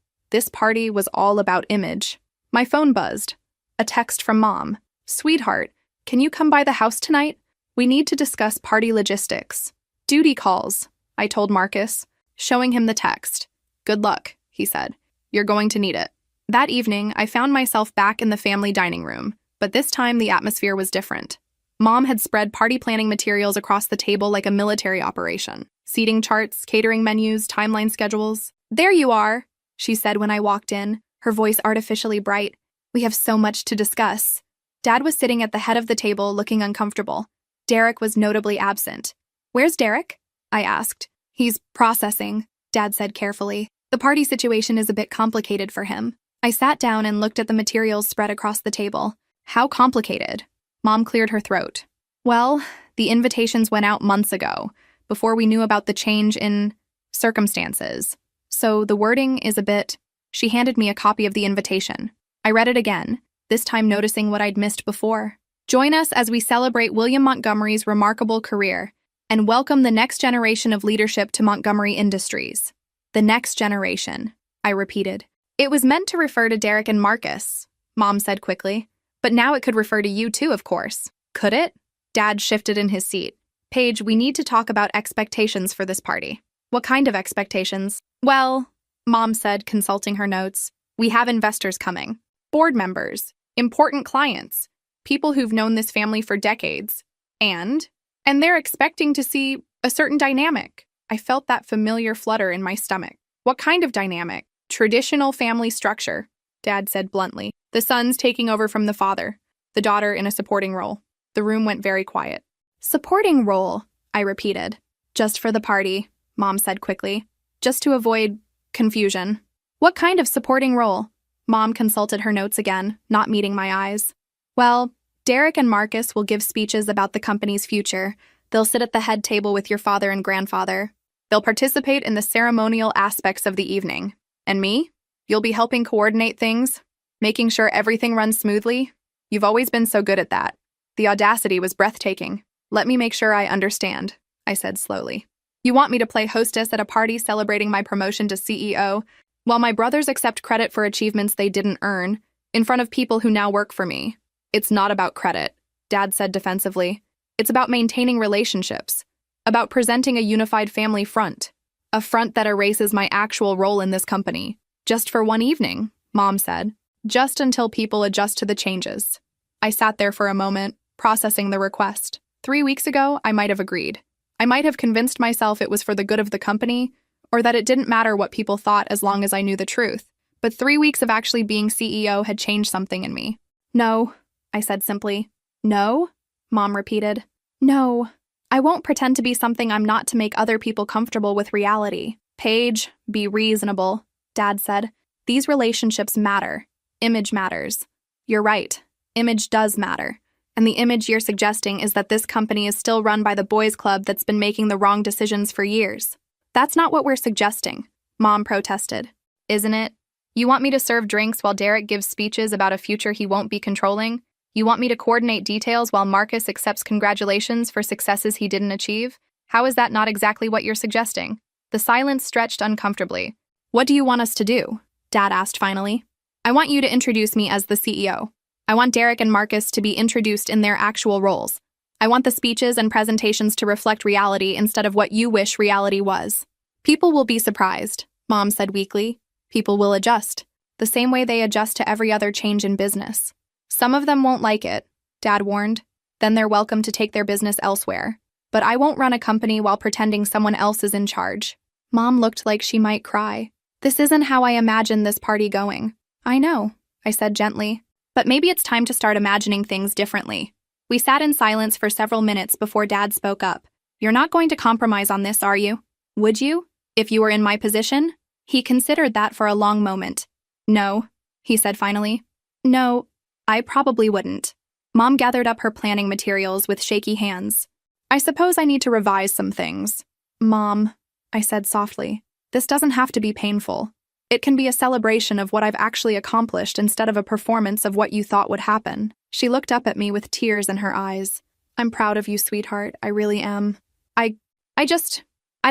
was all about image. My phone buzzed. A text from Mom. Sweetheart, can you come by the house tonight? We need to discuss party logistics. Duty calls, I told Marcus, showing him the text. Good luck, he said. You're going to need it. That evening, I found myself back in the family dining room, but this time the atmosphere was different. Mom had spread party planning materials across the table like a military operation. Seating charts, catering menus, timeline schedules. There you are, she said when I walked in, her voice artificially bright. We have so much to discuss. Dad was sitting at the head of the table, looking uncomfortable. Derek was notably absent. Where's Derek? I asked. He's processing, Dad said carefully. The party situation is a bit complicated for him. I sat down and looked at the materials spread across the table. How complicated? Mom cleared her throat. Well, the invitations went out months ago, before we knew about the change in circumstances. So the wording is a bit... She handed me a copy of the invitation. I read it again, this time noticing what I'd missed before. Join us as we celebrate William Montgomery's remarkable career and welcome the next generation of leadership to Montgomery Industries. The next generation, I repeated. It was meant to refer to Derek and Marcus, Mom said quickly. But now it could refer to you too, of course. Could it? Dad shifted in his seat. Paige, we need to talk about expectations for this party. What kind of expectations? Well, Mom said, consulting her notes. We have investors coming. Board members. Important clients. People who've known this family for decades. And they're expecting to see a certain dynamic. I felt that familiar flutter in my stomach. What kind of dynamic? Traditional family structure, Dad said bluntly. The son's taking over from the father, the daughter in a supporting role. The room went very quiet. Supporting role, I repeated. Just for the party, Mom said quickly. Just to avoid confusion. What kind of supporting role? Mom consulted her notes again, not meeting my eyes. Well, Derek and Marcus will give speeches about the company's future. They'll sit at the head table with your father and grandfather. They'll participate in the ceremonial aspects of the evening. And me? You'll be helping coordinate things, making sure everything runs smoothly. You've always been so good at that. The audacity was breathtaking. Let me make sure I understand, I said slowly. You want me to play hostess at a party celebrating my promotion to CEO, while my brothers accept credit for achievements they didn't earn, in front of people who now work for me. It's not about credit, Dad said defensively. It's about maintaining relationships. about presenting a unified family front, a front that erases my actual role in this company. Just for one evening, Mom said, just until people adjust to the changes. I sat there for a moment, processing the request. 3 weeks ago, I might have agreed. I might have convinced myself it was for the good of the company, or that it didn't matter what people thought as long as I knew the truth. But 3 weeks of actually being CEO had changed something in me. No, I said simply. No? Mom repeated. No. I won't pretend to be something I'm not to make other people comfortable with reality. Paige, be reasonable, Dad said. These relationships matter. Image matters. You're right. Image does matter. And the image you're suggesting is that this company is still run by the boys' club that's been making the wrong decisions for years. That's not what we're suggesting, Mom protested. Isn't it? You want me to serve drinks while Derek gives speeches about a future he won't be controlling? You want me to coordinate details while Marcus accepts congratulations for successes he didn't achieve? How is that not exactly what you're suggesting? The silence stretched uncomfortably. What do you want us to do? Dad asked finally. I want you to introduce me as the CEO. I want Derek and Marcus to be introduced in their actual roles. I want the speeches and presentations to reflect reality instead of what you wish reality was. People will be surprised, Mom said weakly. People will adjust, the same way they adjust to every other change in business. Some of them won't like it, Dad warned. Then they're welcome to take their business elsewhere. But I won't run a company while pretending someone else is in charge. Mom looked like she might cry. This isn't how I imagined this party going. I know, I said gently. But maybe it's time to start imagining things differently. We sat in silence for several minutes before Dad spoke up. You're not going to compromise on this, are you? Would you? If you were in my position? He considered that for a long moment. No, he said finally. No, I probably wouldn't. Mom gathered up her planning materials with shaky hands. I suppose I need to revise some things. Mom, I said softly, this doesn't have to be painful. It can be a celebration of what I've actually accomplished instead of a performance of what you thought would happen. She looked up at me with tears in her eyes. I'm proud of you, sweetheart. I really am. I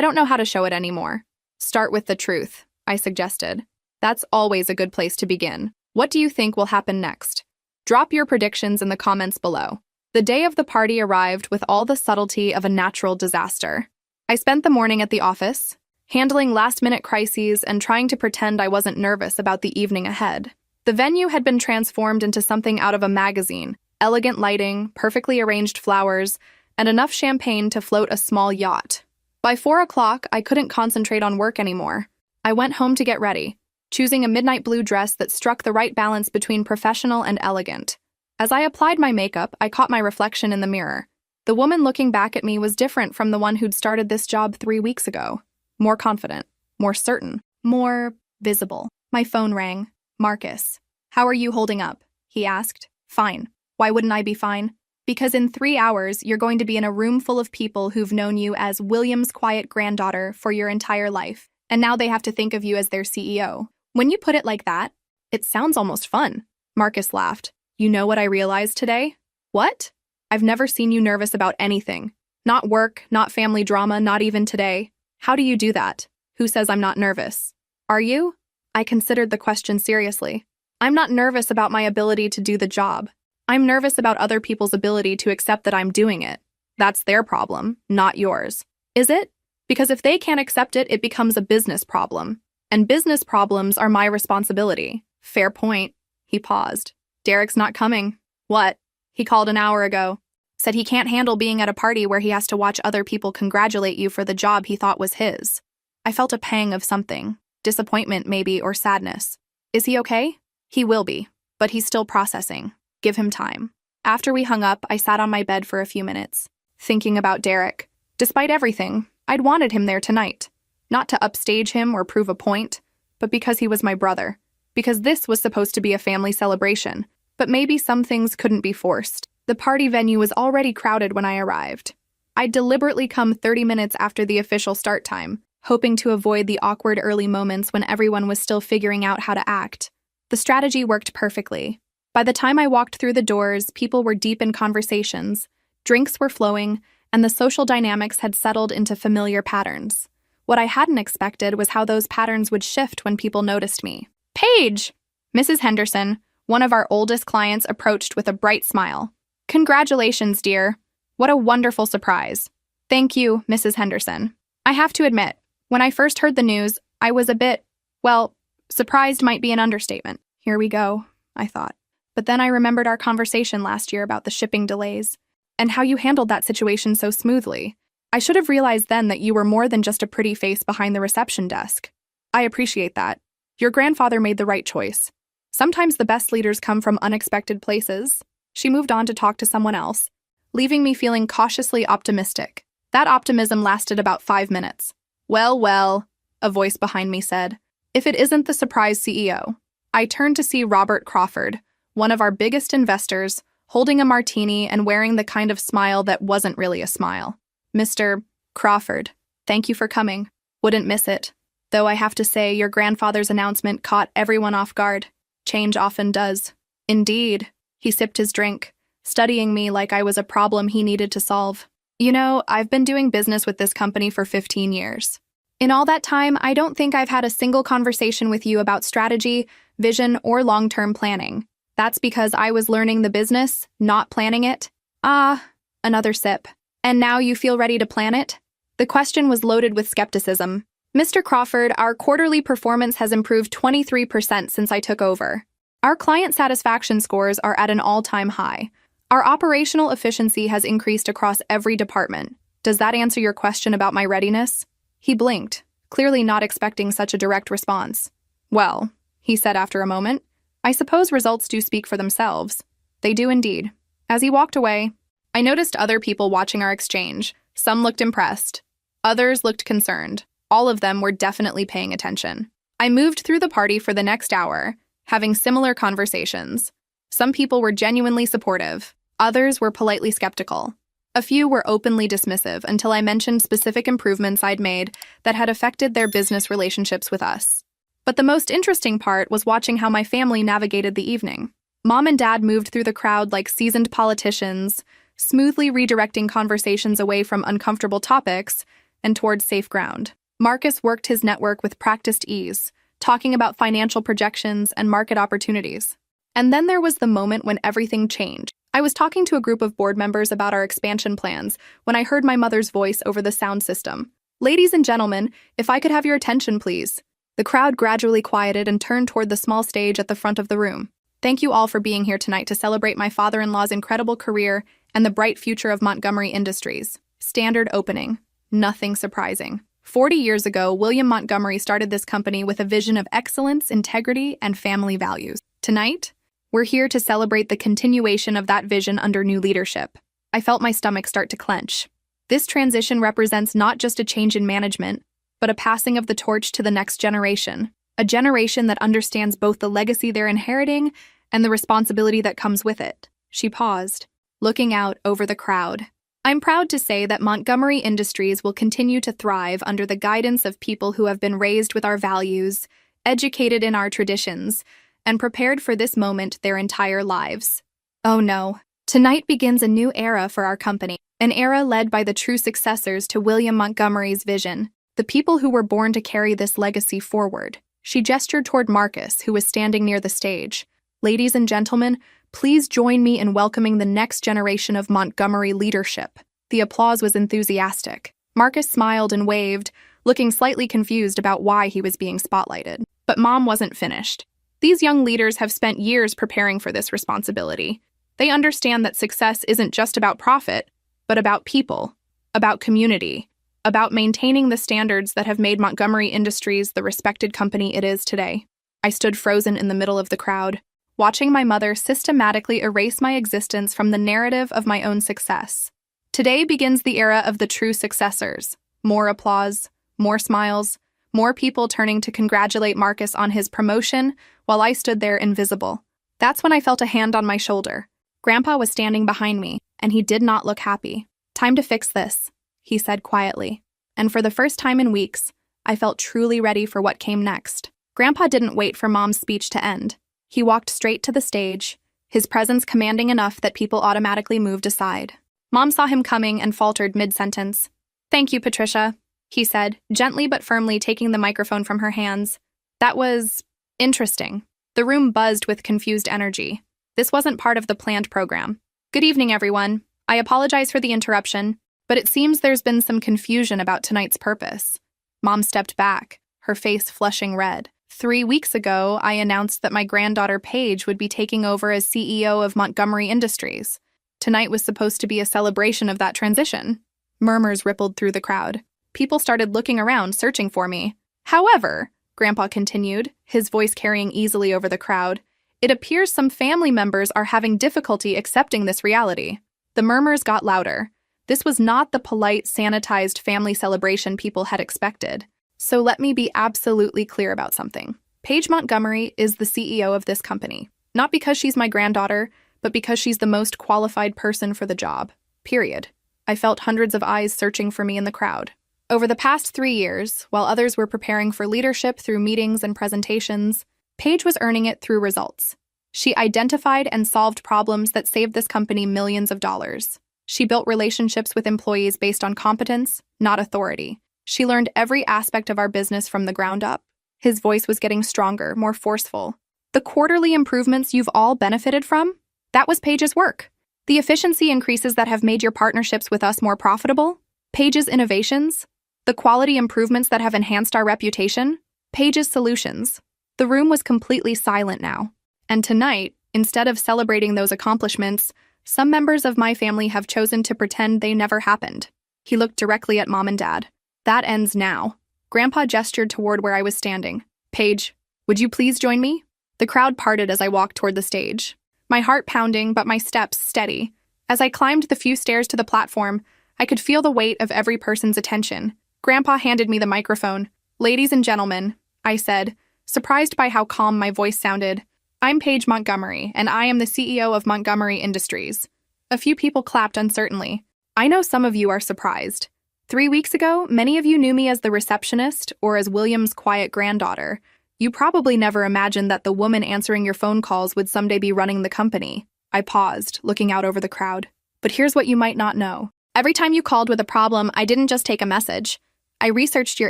don't know how to show it anymore. Start with the truth, I suggested. That's always a good place to begin. What do you think will happen next? Drop your predictions in the comments below. The day of the party arrived with all the subtlety of a natural disaster. I spent the morning at the office, handling last-minute crises and trying to pretend I wasn't nervous about the evening ahead. The venue had been transformed into something out of a magazine, elegant lighting, perfectly arranged flowers, and enough champagne to float a small yacht. By 4 o'clock, I couldn't concentrate on work anymore. I went home to get ready, choosing a midnight blue dress that struck the right balance between professional and elegant. As I applied my makeup, I caught my reflection in the mirror. The woman looking back at me was different from the one who'd started this job 3 weeks ago. More confident, more certain, more visible. My phone rang. Marcus. How are you holding up? He asked. Fine. Why wouldn't I be fine? Because in 3 hours, you're going to be in a room full of people who've known you as William's quiet granddaughter for your entire life, and now they have to think of you as their CEO. When you put it like that, it sounds almost fun. Marcus laughed. You know what I realized today? What? I've never seen you nervous about anything. Not work, not family drama, not even today. How do you do that? Who says I'm not nervous? Are you? I considered the question seriously. I'm not nervous about my ability to do the job. I'm nervous about other people's ability to accept that I'm doing it. That's their problem, not yours. Is it? Because if they can't accept it, it becomes a business problem. And business problems are my responsibility. Fair point. He paused. Derek's not coming. What? He called an hour ago. Said he can't handle being at a party where he has to watch other people congratulate you for the job he thought was his. I felt a pang of something. Disappointment, maybe, or sadness. Is he okay? He will be, but he's still processing. Give him time. After we hung up, I sat on my bed for a few minutes, thinking about Derek. Despite everything, I'd wanted him there tonight. Not to upstage him or prove a point, but because he was my brother. Because this was supposed to be a family celebration. But maybe some things couldn't be forced. The party venue was already crowded when I arrived. I'd deliberately come 30 minutes after the official start time, hoping to avoid the awkward early moments when everyone was still figuring out how to act. The strategy worked perfectly. By the time I walked through the doors, people were deep in conversations, drinks were flowing, and the social dynamics had settled into familiar patterns. What I hadn't expected was how those patterns would shift when people noticed me. Paige! Mrs. Henderson, one of our oldest clients, approached with a bright smile. Congratulations, dear. What a wonderful surprise. Thank you, Mrs. Henderson. I have to admit, when I first heard the news, I was a bit, well, surprised might be an understatement. Here we go, I thought. But then I remembered our conversation last year about the shipping delays and how you handled that situation so smoothly. I should have realized then that you were more than just a pretty face behind the reception desk. I appreciate that. Your grandfather made the right choice. Sometimes the best leaders come from unexpected places. She moved on to talk to someone else, leaving me feeling cautiously optimistic. That optimism lasted about 5 minutes. Well, a voice behind me said. If it isn't the surprise CEO. I turned to see Robert Crawford, one of our biggest investors, holding a martini and wearing the kind of smile that wasn't really a smile. Mr. Crawford, thank you for coming. Wouldn't miss it. Though I have to say, your grandfather's announcement caught everyone off guard. Change often does. Indeed. He sipped his drink, studying me like I was a problem he needed to solve. You know, I've been doing business with this company for 15 years. In all that time, I don't think I've had a single conversation with you about strategy, vision, or long-term planning. That's because I was learning the business, not planning it. Another sip. And now you feel ready to plan it? The question was loaded with skepticism. Mr. Crawford, our quarterly performance has improved 23% since I took over. Our client satisfaction scores are at an all-time high. Our operational efficiency has increased across every department. Does that answer your question about my readiness? He blinked, clearly not expecting such a direct response. Well, he said after a moment, I suppose results do speak for themselves. They do indeed. As he walked away, I noticed other people watching our exchange. Some looked impressed. Others looked concerned. All of them were definitely paying attention. I moved through the party for the next hour, having similar conversations. Some people were genuinely supportive. Others were politely skeptical. A few were openly dismissive until I mentioned specific improvements I'd made that had affected their business relationships with us. But the most interesting part was watching how my family navigated the evening. Mom and Dad moved through the crowd like seasoned politicians, smoothly redirecting conversations away from uncomfortable topics and towards safe ground. Marcus worked his network with practiced ease, talking about financial projections and market opportunities. And then there was the moment when everything changed. I was talking to a group of board members about our expansion plans when I heard my mother's voice over the sound system. Ladies and gentlemen, if I could have your attention, please. The crowd gradually quieted and turned toward the small stage at the front of the room. Thank you all for being here tonight to celebrate my father-in-law's incredible career and the bright future of Montgomery Industries. Standard opening. Nothing surprising. 40 years ago, William Montgomery started this company with a vision of excellence, integrity, and family values. Tonight, we're here to celebrate the continuation of that vision under new leadership. I felt my stomach start to clench. This transition represents not just a change in management, but a passing of the torch to the next generation. A generation that understands both the legacy they're inheriting and the responsibility that comes with it. She paused, looking out over the crowd. I'm proud to say that Montgomery Industries will continue to thrive under the guidance of people who have been raised with our values, educated in our traditions, and prepared for this moment their entire lives. Oh no, tonight begins a new era for our company, an era led by the true successors to William Montgomery's vision, the people who were born to carry this legacy forward. She gestured toward Marcus, who was standing near the stage. Ladies and gentlemen, please join me in welcoming the next generation of Montgomery leadership. The applause was enthusiastic. Marcus smiled and waved, looking slightly confused about why he was being spotlighted. But Mom wasn't finished. These young leaders have spent years preparing for this responsibility. They understand that success isn't just about profit, but about people, about community, about maintaining the standards that have made Montgomery Industries the respected company it is today. I stood frozen in the middle of the crowd, watching my mother systematically erase my existence from the narrative of my own success. Today begins the era of the true successors. More applause, more smiles, more people turning to congratulate Marcus on his promotion while I stood there invisible. That's when I felt a hand on my shoulder. Grandpa was standing behind me, and he did not look happy. Time to fix this, he said quietly. And for the first time in weeks, I felt truly ready for what came next. Grandpa didn't wait for Mom's speech to end. He walked straight to the stage, his presence commanding enough that people automatically moved aside. Mom saw him coming and faltered mid-sentence. "Thank you, Patricia," he said, gently but firmly taking the microphone from her hands. That was interesting. The room buzzed with confused energy. This wasn't part of the planned program. "Good evening, everyone. I apologize for the interruption. But it seems there's been some confusion about tonight's purpose. Mom stepped back, her face flushing red. 3 weeks ago, I announced that my granddaughter Paige would be taking over as CEO of Montgomery Industries. Tonight was supposed to be a celebration of that transition. Murmurs rippled through the crowd. People started looking around, searching for me. However, Grandpa continued, his voice carrying easily over the crowd, it appears some family members are having difficulty accepting this reality. The murmurs got louder. This was not the polite, sanitized family celebration people had expected. So let me be absolutely clear about something. Paige Montgomery is the CEO of this company. Not because she's my granddaughter, but because she's the most qualified person for the job. Period. I felt hundreds of eyes searching for me in the crowd. Over the past 3 years, while others were preparing for leadership through meetings and presentations, Paige was earning it through results. She identified and solved problems that saved this company millions of dollars. She built relationships with employees based on competence, not authority. She learned every aspect of our business from the ground up. His voice was getting stronger, more forceful. The quarterly improvements you've all benefited from? That was Paige's work. The efficiency increases that have made your partnerships with us more profitable? Paige's innovations? The quality improvements that have enhanced our reputation? Paige's solutions. The room was completely silent now. And tonight, instead of celebrating those accomplishments, some members of my family have chosen to pretend they never happened. He looked directly at Mom and Dad. That ends now. Grandpa gestured toward where I was standing. Paige, would you please join me? The crowd parted as I walked toward the stage. My heart pounding, but my steps steady. As I climbed the few stairs to the platform, I could feel the weight of every person's attention. Grandpa handed me the microphone. Ladies and gentlemen, I said, surprised by how calm my voice sounded. I'm Paige Montgomery, and I am the CEO of Montgomery Industries. A few people clapped uncertainly. I know some of you are surprised. 3 weeks ago, many of you knew me as the receptionist or as William's quiet granddaughter. You probably never imagined that the woman answering your phone calls would someday be running the company. I paused, looking out over the crowd. But here's what you might not know. Every time you called with a problem, I didn't just take a message. I researched your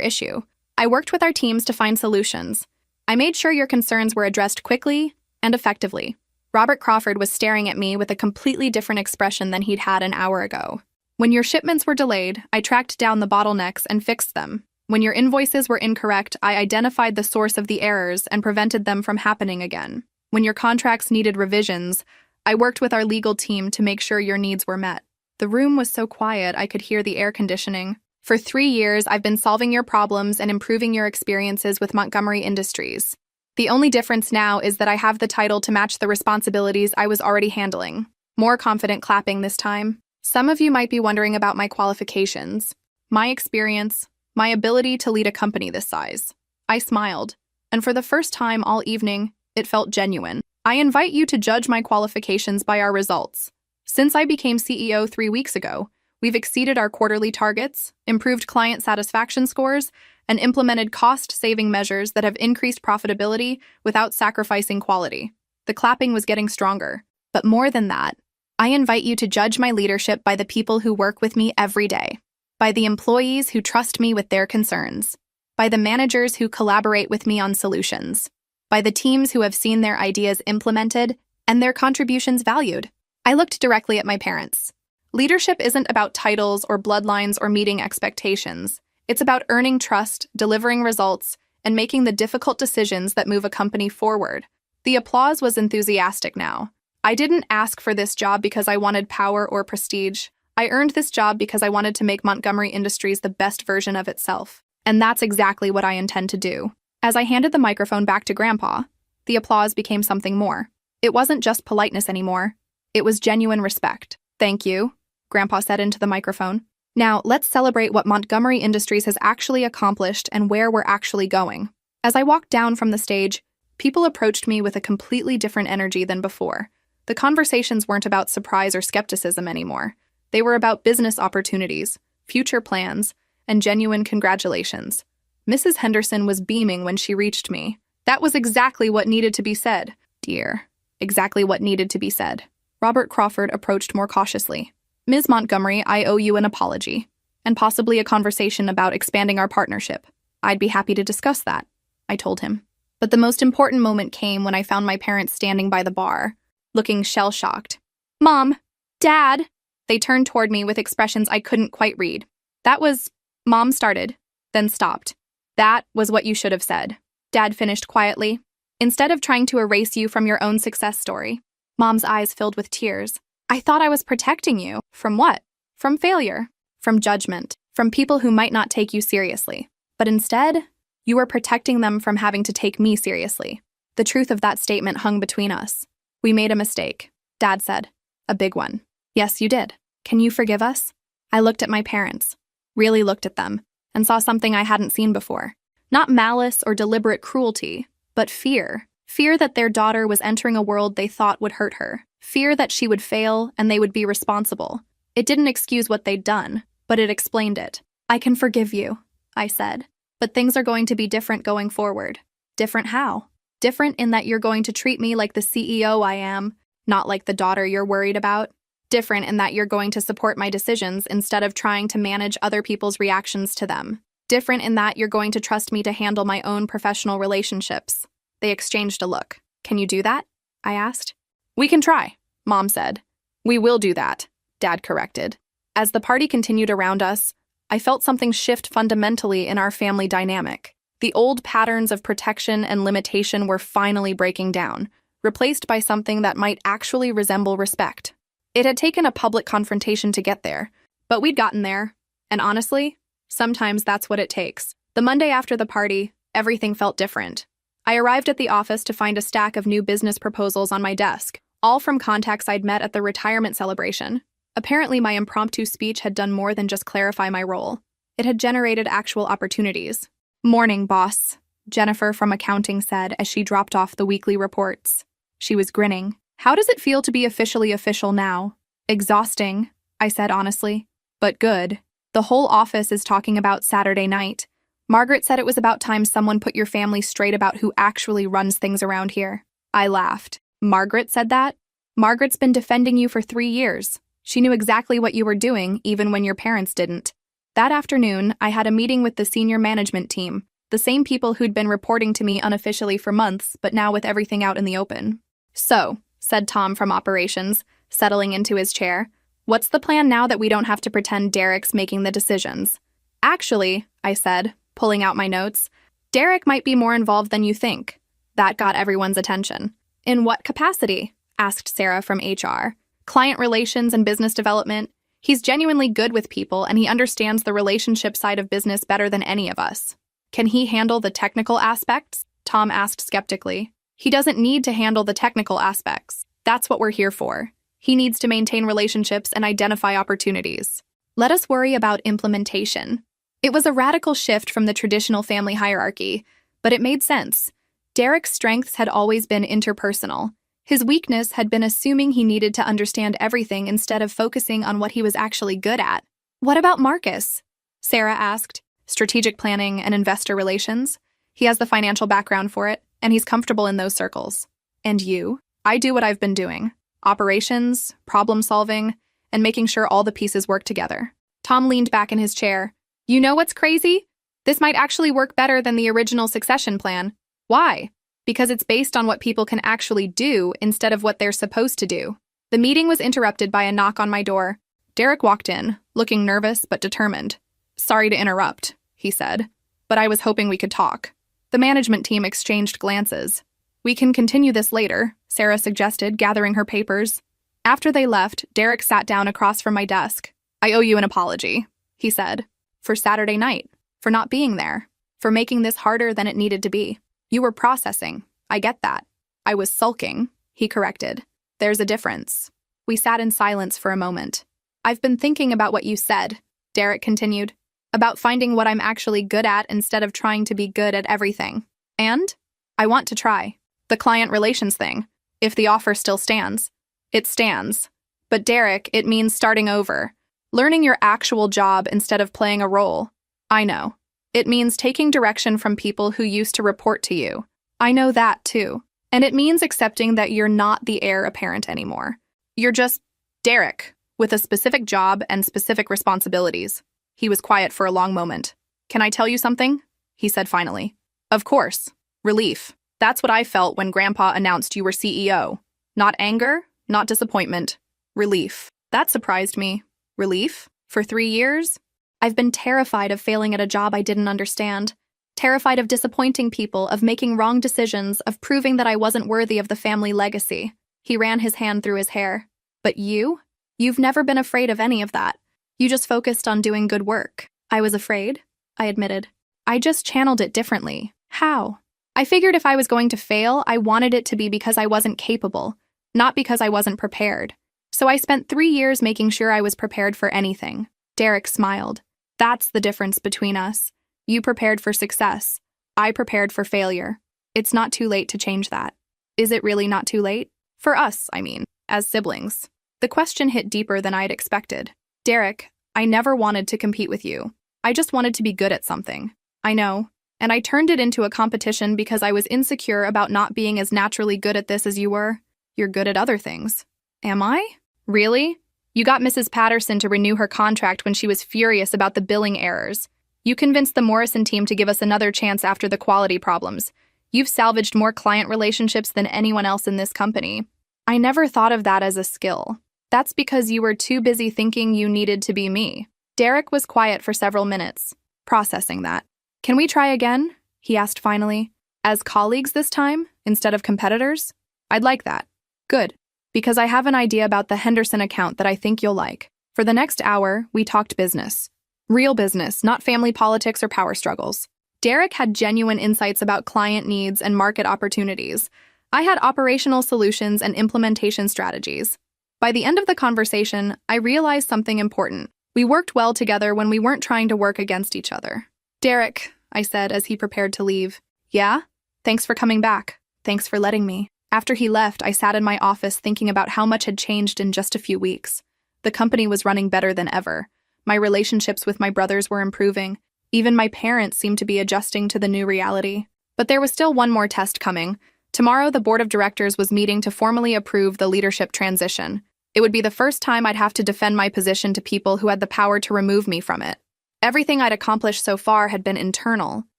issue. I worked with our teams to find solutions. I made sure your concerns were addressed quickly and effectively. Robert Crawford was staring at me with a completely different expression than he'd had an hour ago. When your shipments were delayed, I tracked down the bottlenecks and fixed them. When your invoices were incorrect, I identified the source of the errors and prevented them from happening again. When your contracts needed revisions, I worked with our legal team to make sure your needs were met. The room was so quiet I could hear the air conditioning. For 3 years, I've been solving your problems and improving your experiences with Montgomery Industries. The only difference now is that I have the title to match the responsibilities I was already handling. More confident clapping this time. Some of you might be wondering about my qualifications, my experience, my ability to lead a company this size. I smiled, and for the first time all evening, it felt genuine. I invite you to judge my qualifications by our results. Since I became CEO 3 weeks ago, we've exceeded our quarterly targets, improved client satisfaction scores, and implemented cost-saving measures that have increased profitability without sacrificing quality. The clapping was getting stronger. But more than that, I invite you to judge my leadership by the people who work with me every day, by the employees who trust me with their concerns, by the managers who collaborate with me on solutions, by the teams who have seen their ideas implemented and their contributions valued. I looked directly at my parents. Leadership isn't about titles or bloodlines or meeting expectations. It's about earning trust, delivering results, and making the difficult decisions that move a company forward. The applause was enthusiastic now. I didn't ask for this job because I wanted power or prestige. I earned this job because I wanted to make Montgomery Industries the best version of itself. And that's exactly what I intend to do. As I handed the microphone back to Grandpa, the applause became something more. It wasn't just politeness anymore. It was genuine respect. Thank you, Grandpa said into the microphone. Now, let's celebrate what Montgomery Industries has actually accomplished and where we're actually going. As I walked down from the stage, people approached me with a completely different energy than before. The conversations weren't about surprise or skepticism anymore. They were about business opportunities, future plans, and genuine congratulations. Mrs. Henderson was beaming when she reached me. That was exactly what needed to be said, dear. Exactly what needed to be said. Robert Crawford approached more cautiously. Ms. Montgomery, I owe you an apology, and possibly a conversation about expanding our partnership. I'd be happy to discuss that, I told him. But the most important moment came when I found my parents standing by the bar, looking shell-shocked. Mom, Dad, They turned toward me with expressions I couldn't quite read. That was, Mom started, then stopped. That was what you should have said, Dad finished quietly. Instead of trying to erase you from your own success story. Mom's eyes filled with tears. I thought I was protecting you. From what? From failure. From judgment. From people who might not take you seriously. But instead, you were protecting them from having to take me seriously. The truth of that statement hung between us. We made a mistake, Dad said. A big one. Yes, you did. Can you forgive us? I looked at my parents, really looked at them, and saw something I hadn't seen before. Not malice or deliberate cruelty, but fear. Fear that their daughter was entering a world they thought would hurt her. Fear that she would fail and they would be responsible. It didn't excuse what they'd done, but it explained it. I can forgive you, I said. But things are going to be different going forward. Different how? Different in that you're going to treat me like the CEO I am, not like the daughter you're worried about. Different in that you're going to support my decisions instead of trying to manage other people's reactions to them. Different in that you're going to trust me to handle my own professional relationships. They exchanged a look. Can you do that? I asked. We can try, Mom said. We will do that, Dad corrected. As the party continued around us, I felt something shift fundamentally in our family dynamic. The old patterns of protection and limitation were finally breaking down, replaced by something that might actually resemble respect. It had taken a public confrontation to get there, but we'd gotten there, and honestly, sometimes that's what it takes. The Monday after the party, everything felt different. I arrived at the office to find a stack of new business proposals on my desk, all from contacts I'd met at the retirement celebration. Apparently, my impromptu speech had done more than just clarify my role. It had generated actual opportunities. Morning, boss, Jennifer from accounting said as she dropped off the weekly reports. She was grinning. How does it feel to be officially official now? Exhausting, I said honestly. But good. The whole office is talking about Saturday night. Margaret said it was about time someone put your family straight about who actually runs things around here. I laughed. Margaret said that? Margaret's been defending you for 3 years. She knew exactly what you were doing, even when your parents didn't. That afternoon, I had a meeting with the senior management team, the same people who'd been reporting to me unofficially for months, but now with everything out in the open. So, said Tom from operations, settling into his chair, what's the plan now that we don't have to pretend Derek's making the decisions? Actually, I said, pulling out my notes, Derek might be more involved than you think. That got everyone's attention. In what capacity? Asked Sarah from HR. Client relations and business development. He's genuinely good with people and he understands the relationship side of business better than any of us. Can he handle the technical aspects? Tom asked skeptically. He doesn't need to handle the technical aspects. That's what we're here for. He needs to maintain relationships and identify opportunities. Let us worry about implementation. It was a radical shift from the traditional family hierarchy, but it made sense. Derek's strengths had always been interpersonal. His weakness had been assuming he needed to understand everything instead of focusing on what he was actually good at. What about Marcus? Sarah asked. Strategic planning and investor relations. He has the financial background for it, and he's comfortable in those circles. And you? I do what I've been doing. Operations, problem solving, and making sure all the pieces work together. Tom leaned back in his chair. You know what's crazy? This might actually work better than the original succession plan. Why? Because it's based on what people can actually do instead of what they're supposed to do. The meeting was interrupted by a knock on my door. Derek walked in, looking nervous but determined. Sorry to interrupt, he said, but I was hoping we could talk. The management team exchanged glances. We can continue this later, Sarah suggested, gathering her papers. After they left, Derek sat down across from my desk. I owe you an apology, he said. For Saturday night, for not being there, for making this harder than it needed to be. You were processing. I get that. I was sulking, he corrected. There's a difference. We sat in silence for a moment. I've been thinking about what you said, Derek continued, about finding what I'm actually good at instead of trying to be good at everything. And I want to try. The client relations thing. If the offer still stands. It stands. But Derek, it means starting over. Learning your actual job instead of playing a role. I know. It means taking direction from people who used to report to you. I know that too. And it means accepting that you're not the heir apparent anymore. You're just Derek, with a specific job and specific responsibilities. He was quiet for a long moment. Can I tell you something? He said finally. Of course. Relief. That's what I felt when Grandpa announced you were CEO. Not anger, not disappointment. Relief. That surprised me. Relief? For 3 years? I've been terrified of failing at a job I didn't understand. Terrified of disappointing people, of making wrong decisions, of proving that I wasn't worthy of the family legacy. He ran his hand through his hair. But you? You've never been afraid of any of that. You just focused on doing good work. I was afraid, I admitted. I just channeled it differently. How? I figured if I was going to fail, I wanted it to be because I wasn't capable, not because I wasn't prepared. So I spent 3 years making sure I was prepared for anything. Derek smiled. That's the difference between us. You prepared for success. I prepared for failure. It's not too late to change that. Is it really not too late? For us, I mean, as siblings. The question hit deeper than I'd expected. Derek, I never wanted to compete with you. I just wanted to be good at something. I know. And I turned it into a competition because I was insecure about not being as naturally good at this as you were. You're good at other things. Am I? Really? You got Mrs. Patterson to renew her contract when she was furious about the billing errors. You convinced the Morrison team to give us another chance after the quality problems. You've salvaged more client relationships than anyone else in this company. I never thought of that as a skill. That's because you were too busy thinking you needed to be me. Derek was quiet for several minutes, processing that. Can we try again? He asked finally. As colleagues this time, instead of competitors? I'd like that. Good. Because I have an idea about the Henderson account that I think you'll like. For the next hour, we talked business. Real business, not family politics or power struggles. Derek had genuine insights about client needs and market opportunities. I had operational solutions and implementation strategies. By the end of the conversation, I realized something important. We worked well together when we weren't trying to work against each other. Derek, I said as he prepared to leave. Yeah? Thanks for coming back. Thanks for letting me. After he left, I sat in my office thinking about how much had changed in just a few weeks. The company was running better than ever. My relationships with my brothers were improving. Even my parents seemed to be adjusting to the new reality. But there was still one more test coming. Tomorrow, the board of directors was meeting to formally approve the leadership transition. It would be the first time I'd have to defend my position to people who had the power to remove me from it. Everything I'd accomplished so far had been internal: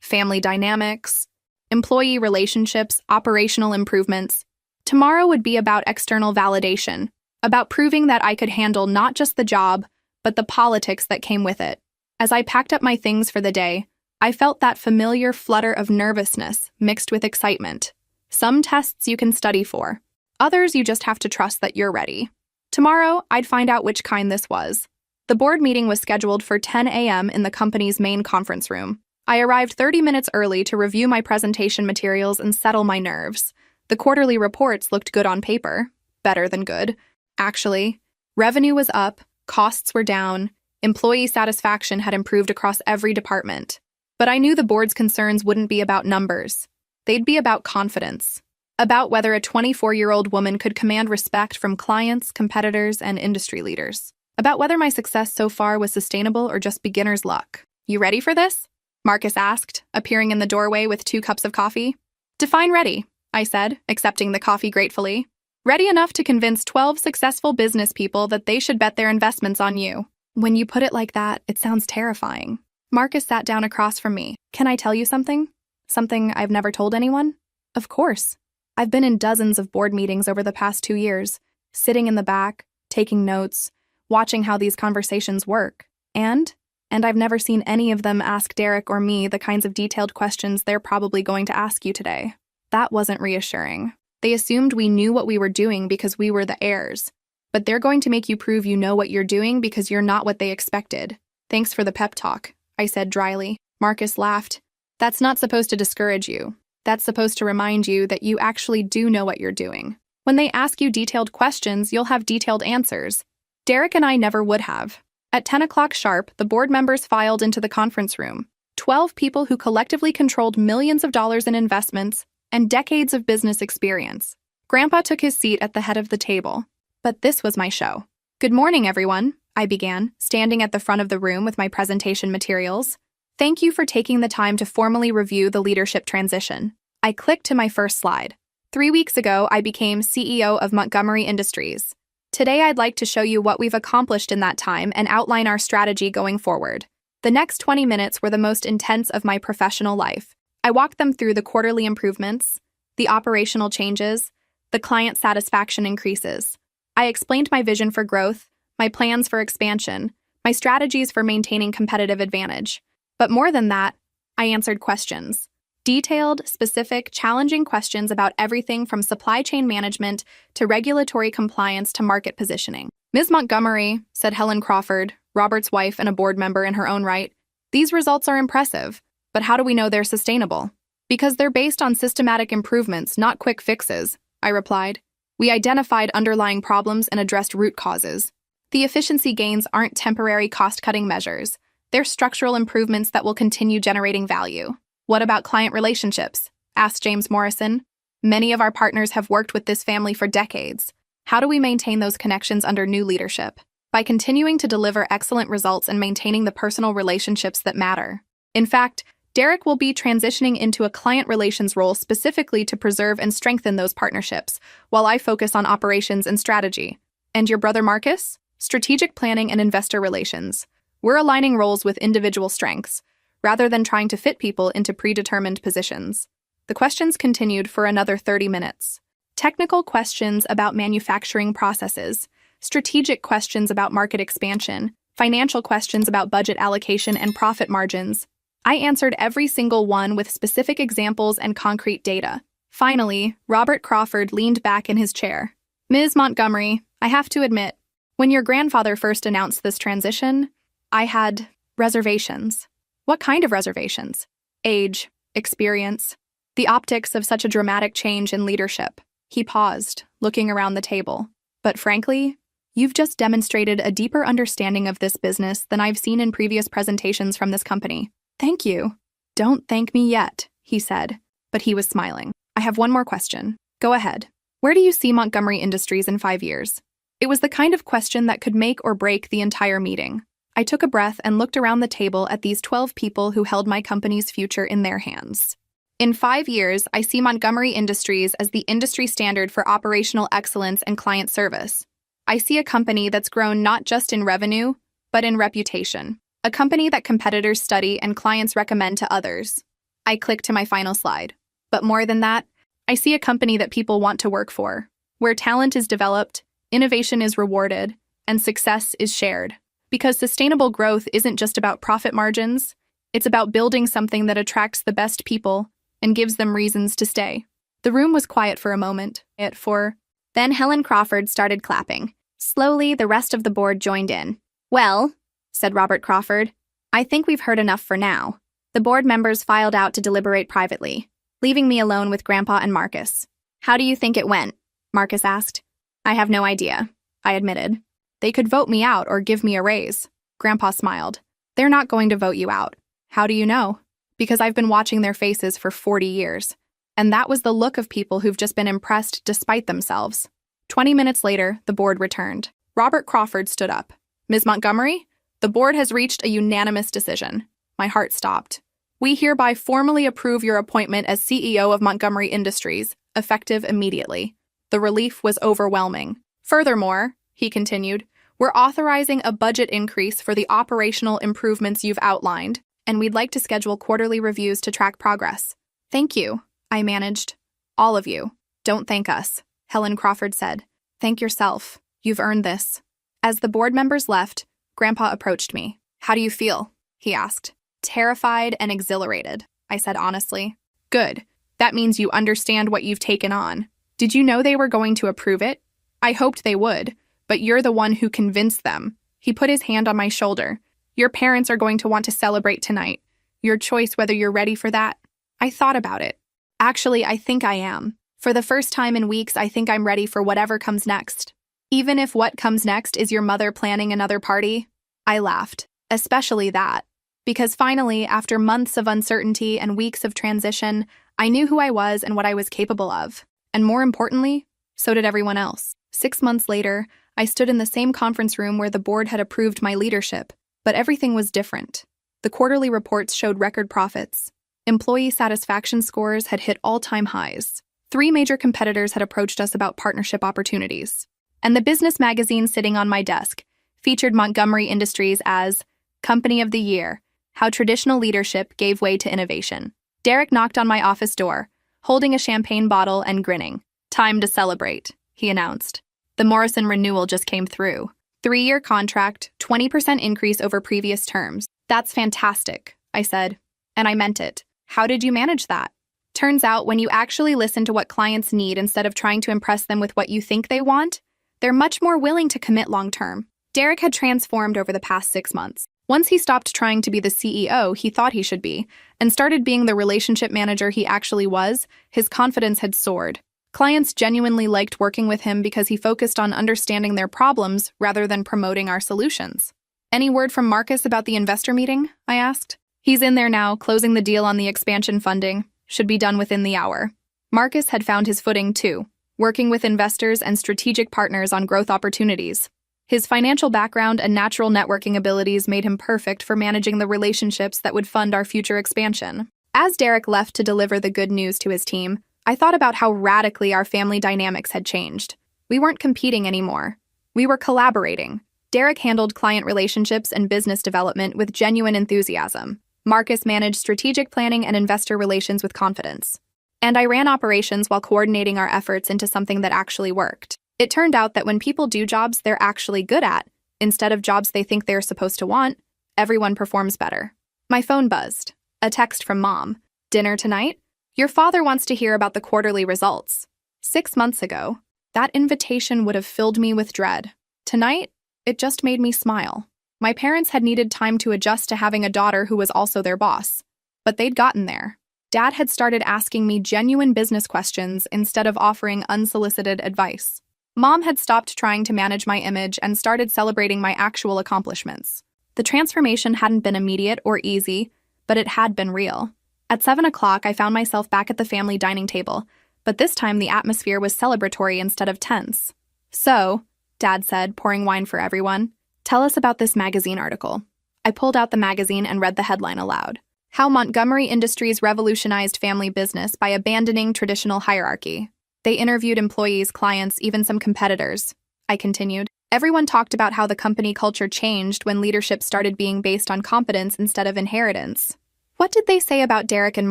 family dynamics, employee relationships, operational improvements. Tomorrow would be about external validation, about proving that I could handle not just the job, but the politics that came with it. As I packed up my things for the day, I felt that familiar flutter of nervousness mixed with excitement. Some tests you can study for. Others you just have to trust that you're ready. Tomorrow, I'd find out which kind this was. The board meeting was scheduled for 10 a.m. in the company's main conference room. I arrived 30 minutes early to review my presentation materials and settle my nerves. The quarterly reports looked good on paper. Better than good. Actually, revenue was up, costs were down, employee satisfaction had improved across every department. But I knew the board's concerns wouldn't be about numbers. They'd be about confidence. About whether a 24-year-old woman could command respect from clients, competitors, and industry leaders. About whether my success so far was sustainable or just beginner's luck. You ready for this? Marcus asked, appearing in the doorway with 2 cups of coffee. Define ready, I said, accepting the coffee gratefully. Ready enough to convince 12 successful business people that they should bet their investments on you. When you put it like that, it sounds terrifying. Marcus sat down across from me. Can I tell you something? Something I've never told anyone? Of course. I've been in dozens of board meetings over the past 2 years, sitting in the back, taking notes, watching how these conversations work. And I've never seen any of them ask Derek or me the kinds of detailed questions they're probably going to ask you today. That wasn't reassuring. They assumed we knew what we were doing because we were the heirs. But they're going to make you prove you know what you're doing because you're not what they expected. Thanks for the pep talk, I said dryly. Marcus laughed. That's not supposed to discourage you. That's supposed to remind you that you actually do know what you're doing. When they ask you detailed questions, you'll have detailed answers. Derek and I never would have. At 10 o'clock sharp, the board members filed into the conference room. 12 people who collectively controlled millions of dollars in investments and decades of business experience. Grandpa took his seat at the head of the table. But this was my show. Good morning, everyone, I began, standing at the front of the room with my presentation materials. Thank you for taking the time to formally review the leadership transition. I clicked to my first slide. 3 weeks ago, I became CEO of Montgomery Industries. Today, I'd like to show you what we've accomplished in that time and outline our strategy going forward. The next 20 minutes were the most intense of my professional life. I walked them through the quarterly improvements, the operational changes, the client satisfaction increases. I explained my vision for growth, my plans for expansion, my strategies for maintaining competitive advantage. But more than that, I answered questions. Detailed, specific, challenging questions about everything from supply chain management to regulatory compliance to market positioning. "Ms. Montgomery," said Helen Crawford, Robert's wife and a board member in her own right, "these results are impressive, but how do we know they're sustainable?" "Because they're based on systematic improvements, not quick fixes," I replied. "We identified underlying problems and addressed root causes. The efficiency gains aren't temporary cost-cutting measures. They're structural improvements that will continue generating value." "What about client relationships?" asked James Morrison. "Many of our partners have worked with this family for decades. How do we maintain those connections under new leadership?" "By continuing to deliver excellent results and maintaining the personal relationships that matter." In fact, Derek will be transitioning into a client relations role specifically to preserve and strengthen those partnerships, while I focus on operations and strategy. "And your brother Marcus?" "Strategic planning and investor relations. We're aligning roles with individual strengths, rather than trying to fit people into predetermined positions." The questions continued for another 30 minutes. Technical questions about manufacturing processes, strategic questions about market expansion, financial questions about budget allocation and profit margins. I answered every single one with specific examples and concrete data. Finally, Robert Crawford leaned back in his chair. "Ms. Montgomery, I have to admit, when your grandfather first announced this transition, I had reservations." "What kind of reservations?" "Age, experience, the optics of such a dramatic change in leadership." He paused, looking around the table. "But frankly, you've just demonstrated a deeper understanding of this business than I've seen in previous presentations from this company." "Thank you." "Don't thank me yet," he said, but he was smiling. "I have one more question." "Go ahead. Where do you see Montgomery Industries in 5 years?" It was the kind of question that could make or break the entire meeting. I took a breath and looked around the table at these 12 people who held my company's future in their hands. "In 5 years, I see Montgomery Industries as the industry standard for operational excellence and client service. I see a company that's grown not just in revenue, but in reputation. A company that competitors study and clients recommend to others." I clicked to my final slide. "But more than that, I see a company that people want to work for, where talent is developed, innovation is rewarded, and success is shared. Because sustainable growth isn't just about profit margins, it's about building something that attracts the best people and gives them reasons to stay." The room was quiet for a moment. Then Helen Crawford started clapping. Slowly, the rest of the board joined in. "Well," said Robert Crawford, "I think we've heard enough for now." The board members filed out to deliberate privately, leaving me alone with Grandpa and Marcus. "How do you think it went?" Marcus asked. "I have no idea," I admitted. "They could vote me out or give me a raise." Grandpa smiled. "They're not going to vote you out." "How do you know?" "Because I've been watching their faces for 40 years. And that was the look of people who've just been impressed despite themselves." 20 minutes later, the board returned. Robert Crawford stood up. "Ms. Montgomery, the board has reached a unanimous decision." My heart stopped. "We hereby formally approve your appointment as CEO of Montgomery Industries, effective immediately." The relief was overwhelming. "Furthermore," he continued, "we're authorizing a budget increase for the operational improvements you've outlined, and we'd like to schedule quarterly reviews to track progress." "Thank you," I managed. "All of you. Don't thank us," Helen Crawford said. "Thank yourself. You've earned this." As the board members left, Grandpa approached me. "How do you feel?" he asked. "Terrified and exhilarated," I said honestly. "Good. That means you understand what you've taken on. Did you know they were going to approve it?" "I hoped they would, but you're the one who convinced them." He put his hand on my shoulder. "Your parents are going to want to celebrate tonight. Your choice whether you're ready for that." I thought about it. Actually, I think I am. For the first time in weeks, I think I'm ready for whatever comes next. Even if what comes next is your mother planning another party. I laughed. Especially that. Because finally, after months of uncertainty and weeks of transition, I knew who I was and what I was capable of. And more importantly, so did everyone else. 6 months later, I stood in the same conference room where the board had approved my leadership, but everything was different. The quarterly reports showed record profits. Employee satisfaction scores had hit all-time highs. 3 major competitors had approached us about partnership opportunities. And the business magazine sitting on my desk featured Montgomery Industries as Company of the Year, How Traditional Leadership Gave Way to Innovation. Derek knocked on my office door, holding a champagne bottle and grinning. "Time to celebrate," he announced. "The Morrison renewal just came through. 3-year contract, 20% increase over previous terms. That's fantastic, I said. And I meant it. How did you manage that? Turns out when you actually listen to what clients need instead of trying to impress them with what you think they want, they're much more willing to commit long-term. Derek had transformed over the past 6 months. Once he stopped trying to be the CEO he thought he should be, and started being the relationship manager he actually was, his confidence had soared. Clients genuinely liked working with him because he focused on understanding their problems rather than promoting our solutions. Any word from Marcus about the investor meeting? I asked. He's in there now, closing the deal on the expansion funding. Should be done within the hour. Marcus had found his footing too, working with investors and strategic partners on growth opportunities. His financial background and natural networking abilities made him perfect for managing the relationships that would fund our future expansion. As Derek left to deliver the good news to his team, I thought about how radically our family dynamics had changed. We weren't competing anymore. We were collaborating. Derek handled client relationships and business development with genuine enthusiasm. Marcus managed strategic planning and investor relations with confidence. And I ran operations while coordinating our efforts into something that actually worked. It turned out that when people do jobs they're actually good at, instead of jobs they think they're supposed to want, everyone performs better. My phone buzzed. A text from Mom. Dinner tonight? Your father wants to hear about the quarterly results. 6 months ago, that invitation would have filled me with dread. Tonight, it just made me smile. My parents had needed time to adjust to having a daughter who was also their boss. But they'd gotten there. Dad had started asking me genuine business questions instead of offering unsolicited advice. Mom had stopped trying to manage my image and started celebrating my actual accomplishments. The transformation hadn't been immediate or easy, but it had been real. At 7 o'clock, I found myself back at the family dining table, but this time the atmosphere was celebratory instead of tense. So, Dad said, pouring wine for everyone, tell us about this magazine article. I pulled out the magazine and read the headline aloud. How Montgomery Industries revolutionized family business by abandoning traditional hierarchy. They interviewed employees, clients, even some competitors. I continued. Everyone talked about how the company culture changed when leadership started being based on competence instead of inheritance. What did they say about Derek and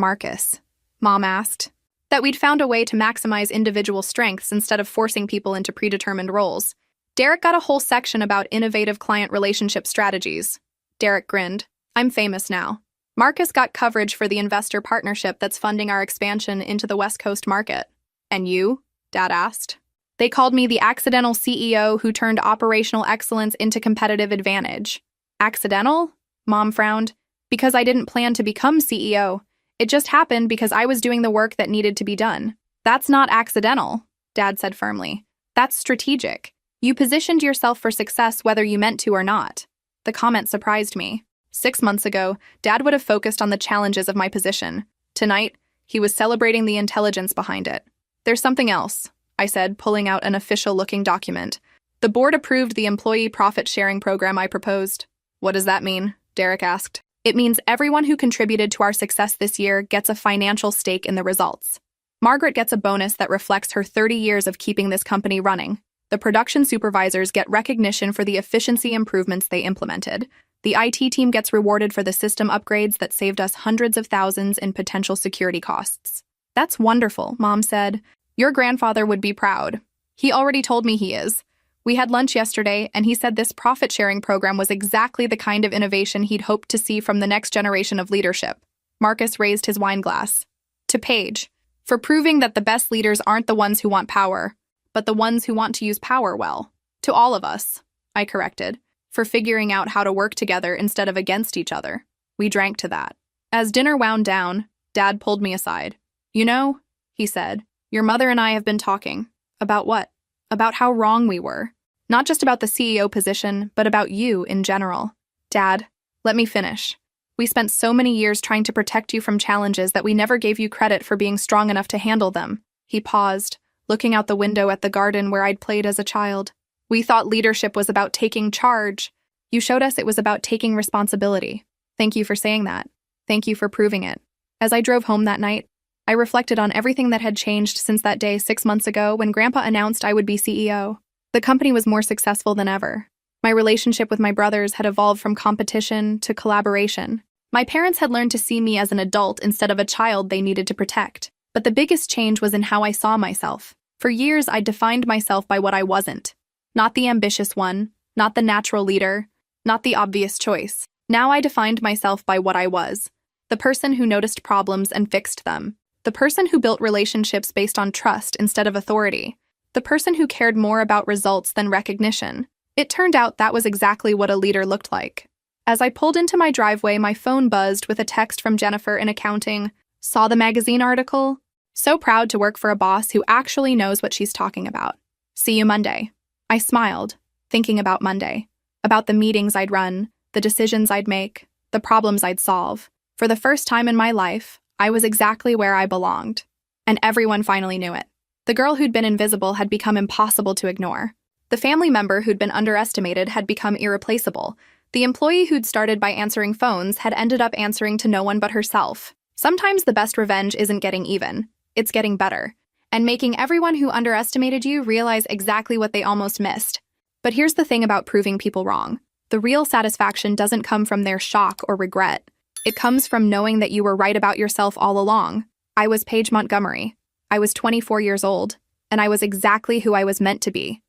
Marcus? Mom asked. That we'd found a way to maximize individual strengths instead of forcing people into predetermined roles. Derek got a whole section about innovative client relationship strategies. Derek grinned. I'm famous now. Marcus got coverage for the investor partnership that's funding our expansion into the West Coast market. And you? Dad asked. They called me the accidental CEO who turned operational excellence into competitive advantage. Accidental? Mom frowned. Because I didn't plan to become CEO. It just happened because I was doing the work that needed to be done. That's not accidental, Dad said firmly. That's strategic. You positioned yourself for success whether you meant to or not. The comment surprised me. 6 months ago, Dad would have focused on the challenges of my position. Tonight, he was celebrating the intelligence behind it. There's something else, I said, pulling out an official-looking document. The board approved the employee profit-sharing program I proposed. What does that mean? Derek asked. It means everyone who contributed to our success this year gets a financial stake in the results. Margaret gets a bonus that reflects her 30 years of keeping this company running. The production supervisors get recognition for the efficiency improvements they implemented. The IT team gets rewarded for the system upgrades that saved us hundreds of thousands in potential security costs. That's wonderful, Mom said. Your grandfather would be proud. He already told me he is. We had lunch yesterday, and he said this profit-sharing program was exactly the kind of innovation he'd hoped to see from the next generation of leadership. Marcus raised his wine glass. To Paige, for proving that the best leaders aren't the ones who want power, but the ones who want to use power well. To all of us, I corrected, for figuring out how to work together instead of against each other. We drank to that. As dinner wound down, Dad pulled me aside. You know, he said, your mother and I have been talking. About what? About how wrong we were. Not just about the CEO position, but about you in general. Dad, let me finish. We spent so many years trying to protect you from challenges that we never gave you credit for being strong enough to handle them. He paused, looking out the window at the garden where I'd played as a child. We thought leadership was about taking charge. You showed us it was about taking responsibility. Thank you for saying that. Thank you for proving it. As I drove home that night, I reflected on everything that had changed since that day 6 months ago when Grandpa announced I would be CEO. The company was more successful than ever. My relationship with my brothers had evolved from competition to collaboration. My parents had learned to see me as an adult instead of a child they needed to protect. But the biggest change was in how I saw myself. For years, I defined myself by what I wasn't. Not the ambitious one, not the natural leader, not the obvious choice. Now I defined myself by what I was: the person who noticed problems and fixed them, the person who built relationships based on trust instead of authority, the person who cared more about results than recognition. It turned out that was exactly what a leader looked like. As I pulled into my driveway, my phone buzzed with a text from Jennifer in accounting. Saw the magazine article? So proud to work for a boss who actually knows what she's talking about. See you Monday. I smiled, thinking about Monday, about the meetings I'd run, the decisions I'd make, the problems I'd solve. For the first time in my life, I was exactly where I belonged. And everyone finally knew it. The girl who'd been invisible had become impossible to ignore. The family member who'd been underestimated had become irreplaceable. The employee who'd started by answering phones had ended up answering to no one but herself. Sometimes the best revenge isn't getting even, it's getting better, and making everyone who underestimated you realize exactly what they almost missed. But here's the thing about proving people wrong. The real satisfaction doesn't come from their shock or regret. It comes from knowing that you were right about yourself all along. I was Paige Montgomery. I was 24 years old, and I was exactly who I was meant to be.